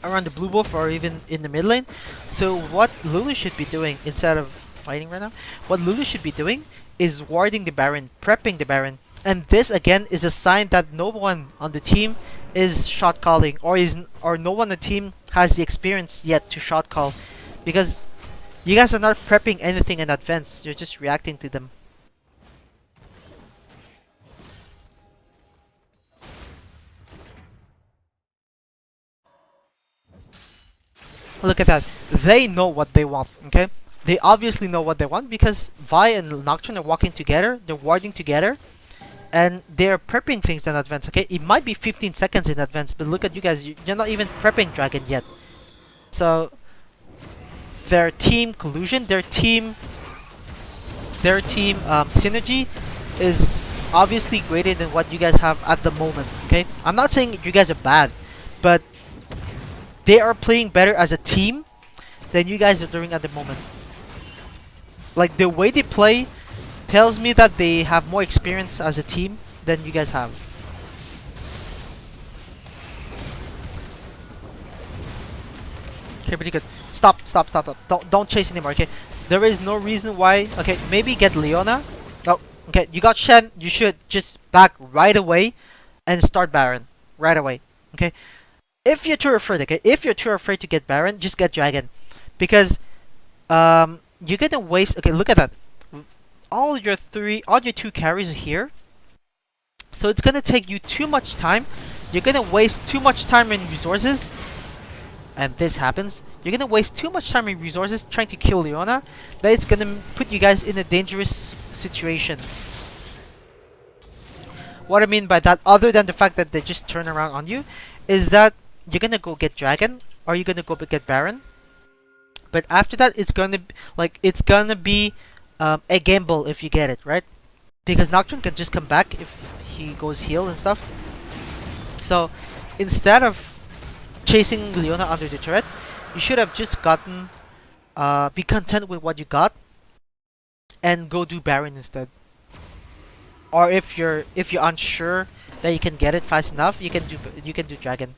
around the blue buff or even in the mid lane. So what Lulu should be doing instead of fighting right now, what Lulu should be doing is warding the Baron, prepping the Baron. And this again is a sign that no one on the team is shot calling, or no one on the team has the experience yet to shot call, because you guys are not prepping anything in advance. You're just reacting to them. Look at that. They know what they want, okay? They obviously know what they want because Vi and Nocturne are walking together, they're warding together, and they're prepping things in advance, okay? It might be 15 seconds in advance, but look at you guys, you're not even prepping Dragon yet. So, their team collusion, their team synergy is obviously greater than what you guys have at the moment, okay? I'm not saying you guys are bad, but they are playing better as a team than you guys are doing at the moment. Like, the way they play tells me that they have more experience as a team than you guys have. Okay, pretty good. Stop. Don't chase anymore, okay? There is no reason why. Okay, maybe get Leona. Oh, okay, you got Shen. You should just back right away and start Baron right away, okay? If you're too afraid, okay? If you're too afraid to get Baron, just get Dragon. Because you're gonna waste. Okay, look at that. All your 2 carries are here. So it's gonna take you too much time. You're gonna waste too much time and resources. And this happens. You're gonna waste too much time and resources trying to kill Leona. That it's gonna put you guys in a dangerous situation. What I mean by that, other than the fact that they just turn around on you, is that you're gonna go get Dragon, or you're gonna go get Baron. But after that, it's gonna be a gamble if you get it, right? Because Nocturne can just come back if he goes heal and stuff. So instead of chasing Leona under the turret, you should have just gotten be content with what you got and go do Baron instead. Or if you're unsure that you can get it fast enough, you can do Dragon.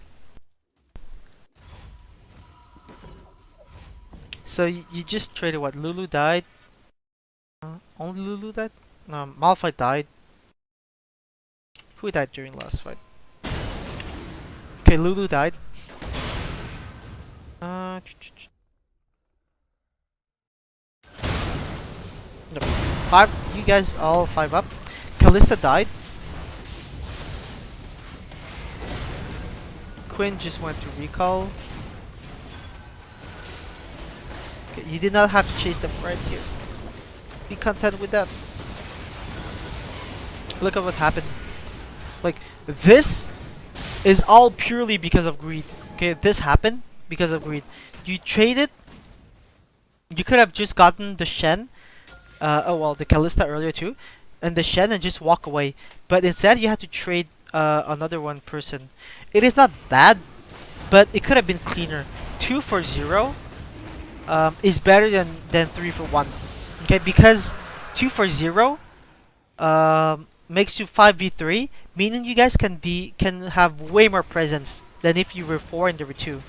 So you just traded what? Lulu died. Only Lulu died? No, Malphite died. Who died during last fight? Okay, Lulu died. No. 5. You guys all 5 up. Kalista died. Quinn just went to recall. Okay, you did not have to chase them right here. Be content with that. Look at what happened. Like, this is all purely because of greed. Okay, this happened because of greed. You traded. You could have just gotten the Shen. The Kalista earlier too. And the Shen and just walk away. But instead, you had to trade another one person. It is not bad, but it could have been cleaner. 2 for 0 is better than 3 for 1. Okay, because 2 for 0 makes you 5v3, meaning you guys can have way more presence than if you were 4 and there were 2.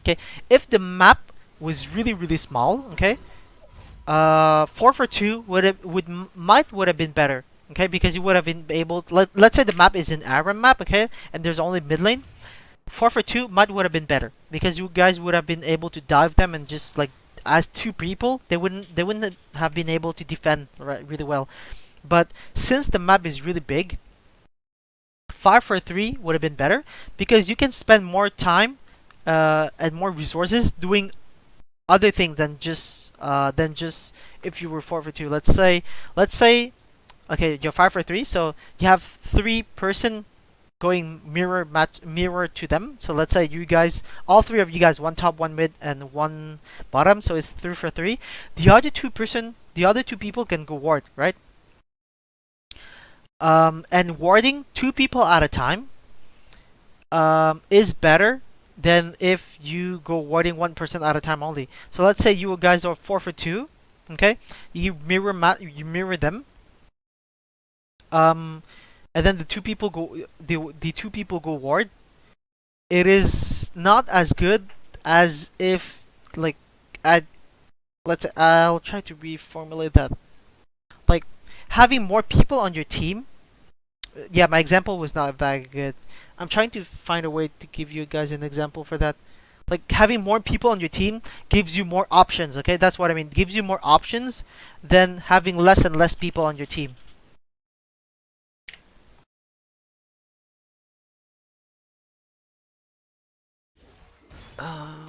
Okay, if the map was really small, okay, 4 for 2 would have been better. Okay, because you would have been able to, let's say the map is an Aram map, okay, and there's only mid lane. 4 for 2 would have been better because you guys would have been able to dive them and just like as 2 people, they wouldn't have been able to defend really well. But since the map is really big, 5 for 3 would have been better because you can spend more time and more resources doing other things than just if you were 4 for 2. Let's say okay, you're 5 for 3, so you have 3 person going mirror to them. So let's say you guys, all 3 of you guys, 1 top, 1 mid, and 1 bottom. So it's 3 for 3. The other 2 people can go ward, right? And warding 2 people at a time is better than if you go warding 1 person at a time only. So let's say you guys are 4 for 2. Okay, you mirror them. And then the 2 people go ward. It is not as good as if let's say, I'll try to reformulate that. Like having more people on your team. Yeah, my example was not that good. I'm trying to find a way to give you guys an example for that. Like having more people on your team gives you more options. Okay, that's what I mean. Gives you more options than having less and less people on your team.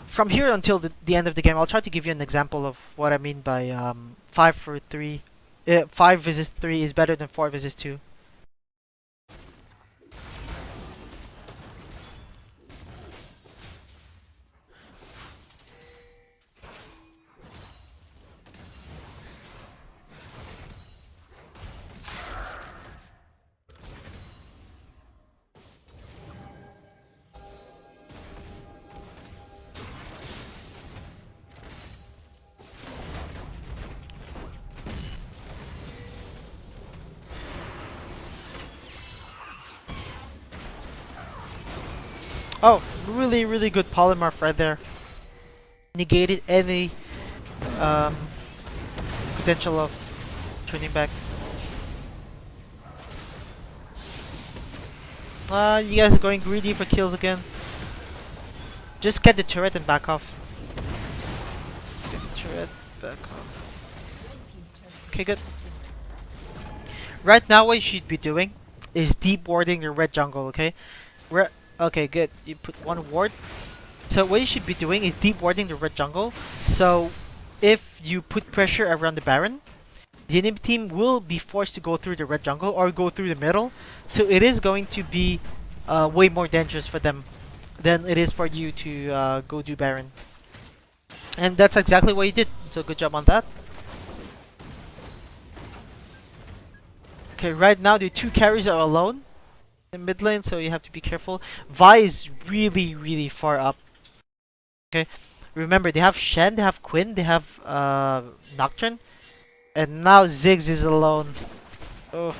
From here until the end of the game, I'll try to give you an example of what I mean by 5 for 3. 5 versus 3 is better than 4 versus 2. Oh, really good polymorph right there. Negated any potential of turning back. You guys are going greedy for kills again. Just get the turret and back off. Get the turret, back off. Okay, good. Right now, what you should be doing is deep warding your red jungle. Okay. Okay, good. You put one ward. So what you should be doing is deep warding the red jungle. So if you put pressure around the Baron, the enemy team will be forced to go through the red jungle or go through the middle. So it is going to be way more dangerous for them than it is for you to go do Baron. And that's exactly what you did. So good job on that. Okay, right now the two carries are alone in mid lane, so you have to be careful. Vi is really far up. Okay, remember they have Shen, they have Quinn, they have Nocturne, and now Ziggs is alone. Oh,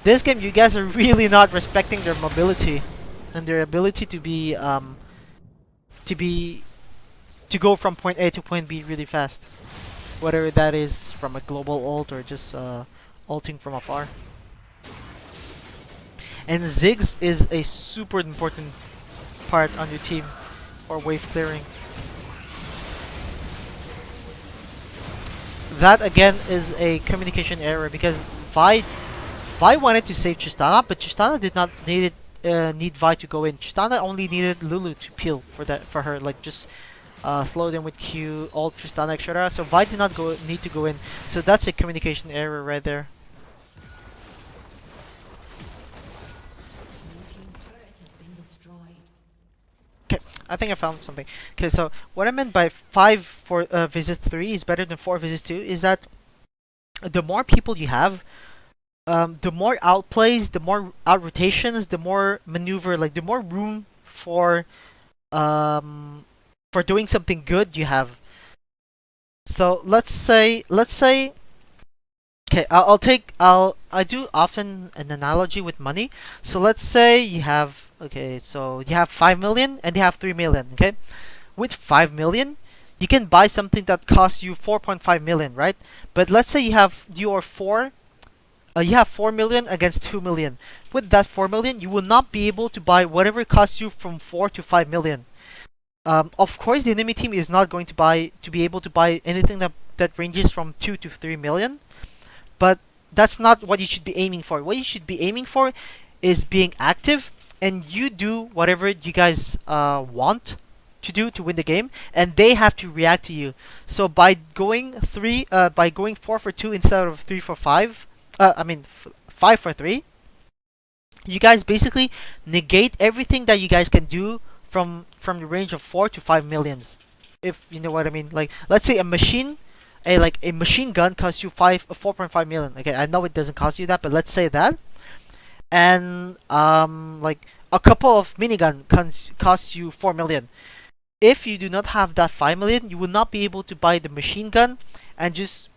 this game you guys are really not respecting their mobility and their ability to be to be to go from point A to point B really fast, whether that is from a global ult or just ulting from afar. And Ziggs is a super important part on your team for wave clearing. That again is a communication error because Vi wanted to save Tristana, but Tristana did not need Vi to go in. Tristana only needed Lulu to peel for her, like just slow them with Q, ult Tristana, etc. So Vi did not need to go in. So that's a communication error right there. Okay, I think I found something. Okay, so what I meant by 5 for visit 3 is better than 4 visits 2 is that the more people you have, the more outplays, the more out rotations, the more maneuver, like the more room for doing something good you have. So let's say, okay, I do often an analogy with money. So let's say you have, okay, so you have 5 million and you have 3 million, okay? With 5 million, you can buy something that costs you 4.5 million, right? But let's say you have 4 million against 2 million. With that 4 million, you will not be able to buy whatever costs you from 4 to 5 million. Of course, the enemy team is not going to be able to buy anything that ranges from 2 to 3 million. But that's not what you should be aiming for. What you should be aiming for is being active, and you do whatever you guys want to do to win the game, and they have to react to you. So by going 4 for 2 instead of 3 for 5, 5 for 3, you guys basically negate everything that you guys can do from the range of 4 to 5 millions, if you know what I mean. Like, let's say a machine gun costs you 4.5 million. Okay, I know it doesn't cost you that, but let's say that. And like a couple of minigun costs you 4 million. If you do not have that 5 million, you will not be able to buy the machine gun and just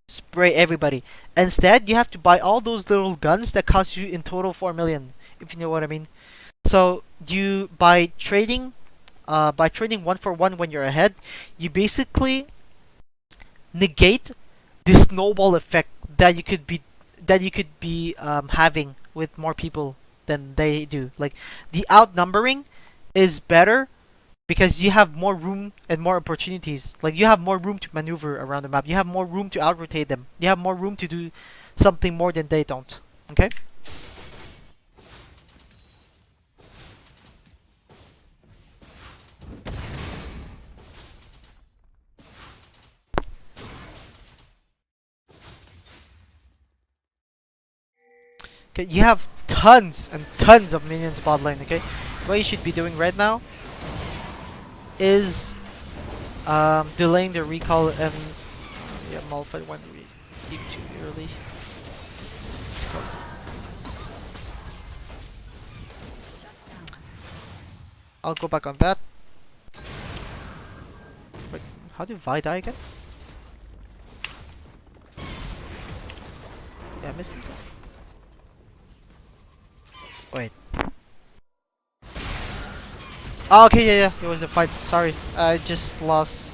spray everybody. Instead, you have to buy all those little guns that cost you in total 4 million, if you know what I mean. So you by trading 1 for 1 when you're ahead, you basically negate the snowball effect that you could be having with more people than they do. Like, the outnumbering is better because you have more room and more opportunities. Like, you have more room to maneuver around the map. You have more room to out-rotate them. You have more room to do something more than they don't. Okay? Okay, you have tons and tons of minions bot lane, okay? What you should be doing right now is delaying the recall and yeah, Malphite went deep too early. I'll go back on that. Wait, how did Vi die again? Yeah, I missed him. Wait. Oh, okay, yeah, it was a fight. Sorry, I just lost.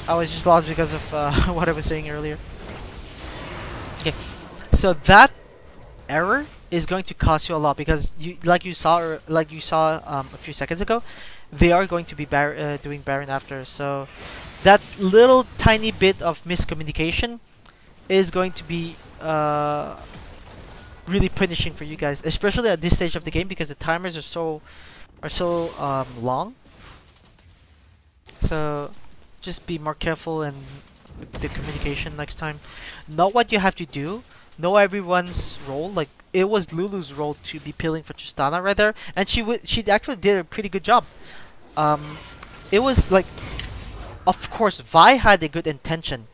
I was just lost because of what I was saying earlier. Okay, so that error is going to cost you a lot because like you saw a few seconds ago, they are going to be doing Baron after. So that little tiny bit of miscommunication is going to be really punishing for you guys, especially at this stage of the game because the timers are so long. So just be more careful and with the communication next time. Know what you have to do. Know everyone's role. Like it was Lulu's role to be peeling for Tristana right there, and she actually did a pretty good job. Um, it was like, of course, Vi had a good intention,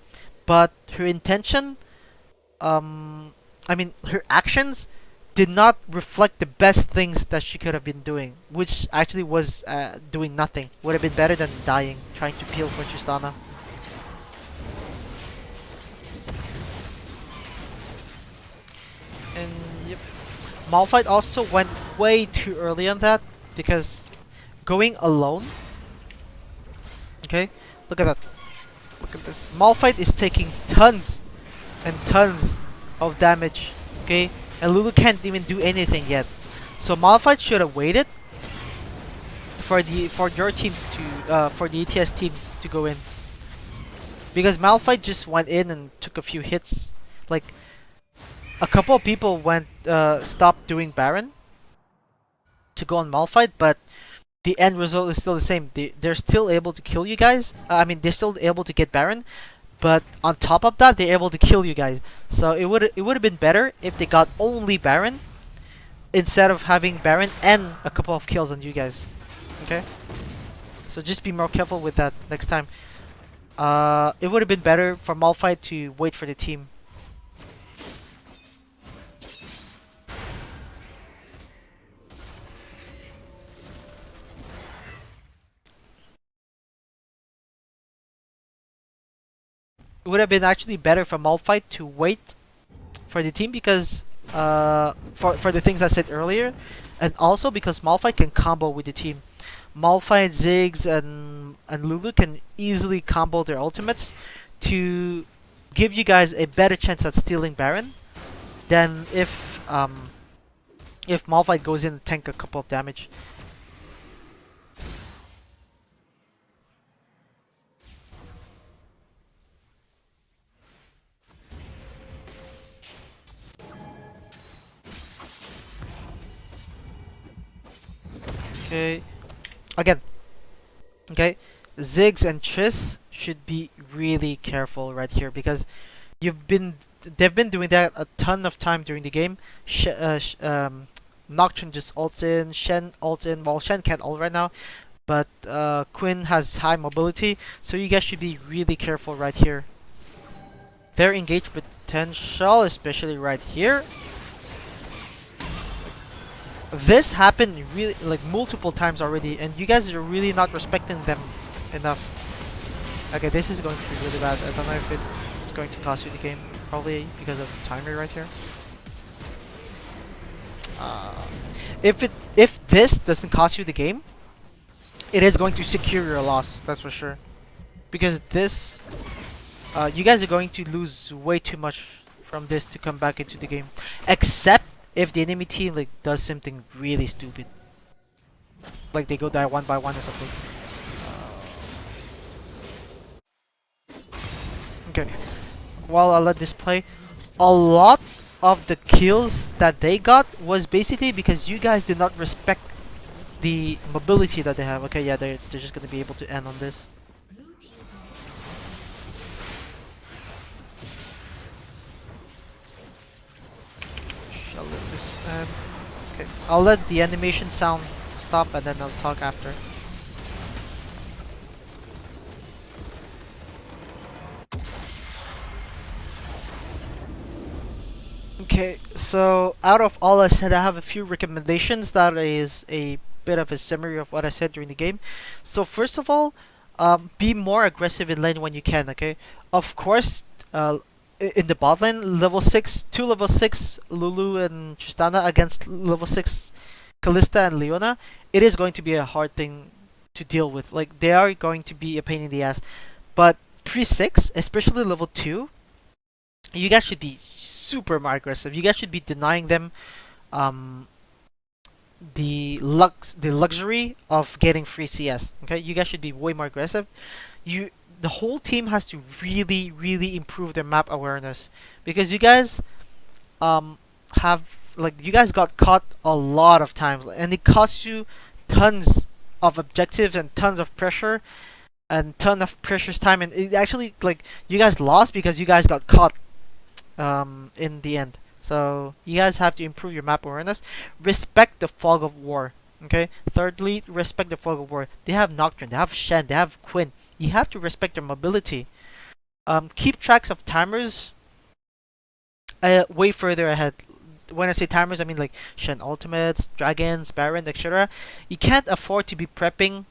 but her intention, I mean, her actions did not reflect the best things that she could have been doing, which actually was doing nothing. Would have been better than dying, trying to peel for Tristana. And yep, Malphite also went way too early on that because going alone. Okay, look at that. Look at this. Malphite is taking tons and tons of damage. Okay, and Lulu can't even do anything yet. So Malphite should have waited for your team to for the ETS team to go in, because Malphite just went in and took a few hits. Like a couple of people went stopped doing Baron to go on Malphite, but the end result is still the same. They're still able to kill you guys. I mean, they're still able to get Baron, but on top of that, they're able to kill you guys. So it would have been better if they got only Baron instead of having Baron and a couple of kills on you guys. Okay, so just be more careful with that next time. It would have been better for Malphite to wait for the team. It would have been actually better for Malphite to wait for the team because for the things I said earlier, and also because Malphite can combo with the team. Malphite, Ziggs, and Lulu can easily combo their ultimates to give you guys a better chance at stealing Baron than if Malphite goes in and tank a couple of damage. Okay, again, okay, Ziggs and Triss should be really careful right here because you've been they've been doing that a ton of time during the game. Nocturne just ults in, Shen ults in. Well, Shen can't ult right now, but Quinn has high mobility, so you guys should be really careful right here. Their engage potential, especially right here. This happened really like multiple times already, and you guys are really not respecting them enough. Okay, this is going to be really bad. I don't know if it's going to cost you the game, probably because of the timer right here. Uh, if this doesn't cost you the game, it is going to secure your loss. That's for sure. Because this, you guys are going to lose way too much from this to come back into the game. Except if the enemy team like does something really stupid, like they go die one by one or something. Okay, while I let this play, a lot of the kills that they got was basically because you guys did not respect the mobility that they have. Okay, yeah, they're just gonna be able to end on this. Shall let this end. Okay, I'll let the animation sound stop and then I'll talk after. Okay, so out of all I said, I have a few recommendations. That is a bit of a summary of what I said during the game. So first of all, be more aggressive in lane when you can. Okay, of course, in the bot lane, two level 6 Lulu and Tristana against level 6 Kalista and Leona, it is going to be a hard thing to deal with. Like they are going to be a pain in the ass, but pre 6, especially level 2, you guys should be super more aggressive. You guys should be denying them um, the luxury of getting free CS. Okay, you guys should be way more aggressive. The whole team has to really improve their map awareness because you guys have like you guys got caught a lot of times, and it cost you tons of objectives and tons of pressure and ton of precious time, and it actually like you guys lost because you guys got caught in the end. So you guys have to improve your map awareness. Respect the fog of war. Okay. Thirdly, respect the fog of war. They have Nocturne, they have Shen, they have Quinn. You have to respect their mobility. Keep tracks of timers way further ahead. When I say timers, I mean like Shen ultimates, dragons, Baron, etc. You can't afford to be prepping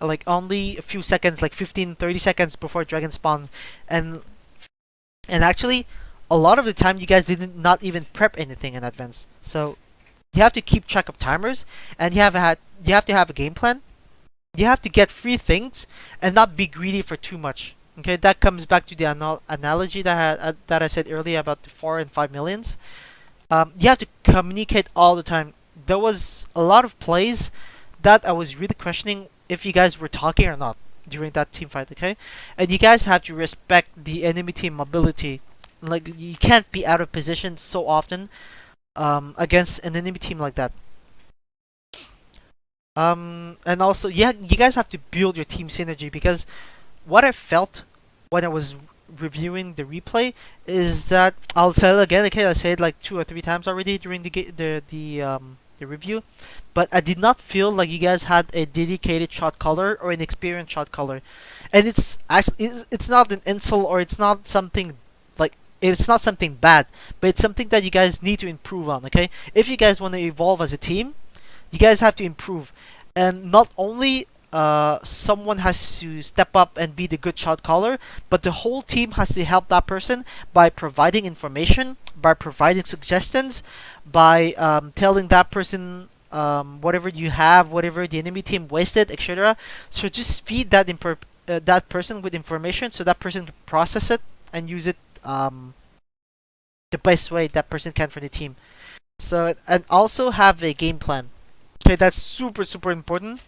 like only a few seconds, like 15, 30 seconds before dragon spawn, and actually a lot of the time you guys didn't not even prep anything in advance. So you have to keep track of timers, and you have to have a game plan. You have to get free things and not be greedy for too much. Okay, that comes back to the analogy that I said earlier about the 4 and 5 millions. You have to communicate all the time. There was a lot of plays that I was really questioning if you guys were talking or not during that team fight. Okay, and you guys have to respect the enemy team mobility. Like you can't be out of position so often against an enemy team like that. And also, yeah, you guys have to build your team synergy, because what I felt when I was reviewing the replay is that I'll say it again. Okay, I said it like 2 or 3 times already during the review, but I did not feel like you guys had a dedicated shot caller or an experienced shot caller, and it's actually it's not an insult, or it's not something like it's not something bad, but it's something that you guys need to improve on. Okay, if you guys want to evolve as a team, you guys have to improve, and not only someone has to step up and be the good shot caller, but the whole team has to help that person by providing information, by providing suggestions, by telling that person whatever you have, whatever the enemy team wasted, etc. So just feed that person with information, so that person can process it and use it the best way that person can for the team. So, and also have a game plan. Okay, that's super super important,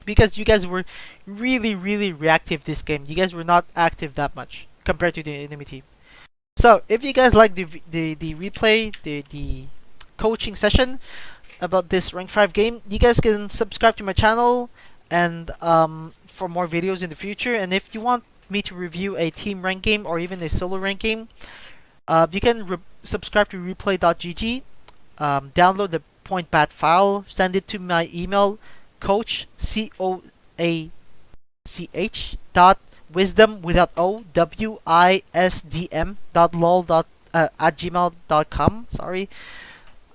because you guys were really really reactive this game. You guys were not active that much compared to the enemy team. So if you guys like the replay, the coaching session about this rank 5 game, you guys can subscribe to my channel, and for more videos in the future. And if you want me to review a team rank game or even a solo rank game, you can subscribe to replay.gg, download the point bat file, send it to my email, coach COACH dot wisdom without O WISDM dot lol dot at gmail.com. Sorry.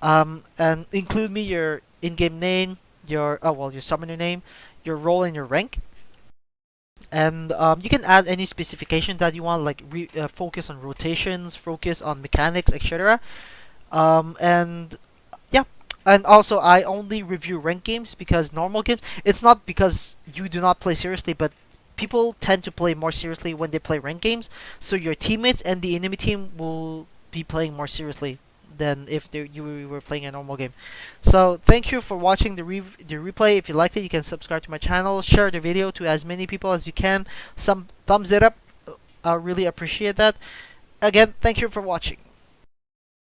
And include me your in-game name, your your summoner name, your role and your rank, and you can add any specification that you want, like focus on rotations, focus on mechanics, etc. And yeah, and also I only review rank games, because normal games, it's not because you do not play seriously, but people tend to play more seriously when they play rank games, so your teammates and the enemy team will be playing more seriously than if you were playing a normal game. So thank you for watching the replay. If you liked it, you can subscribe to my channel, share the video to as many people as you can, some thumbs it up, I really appreciate that. Again, thank you for watching.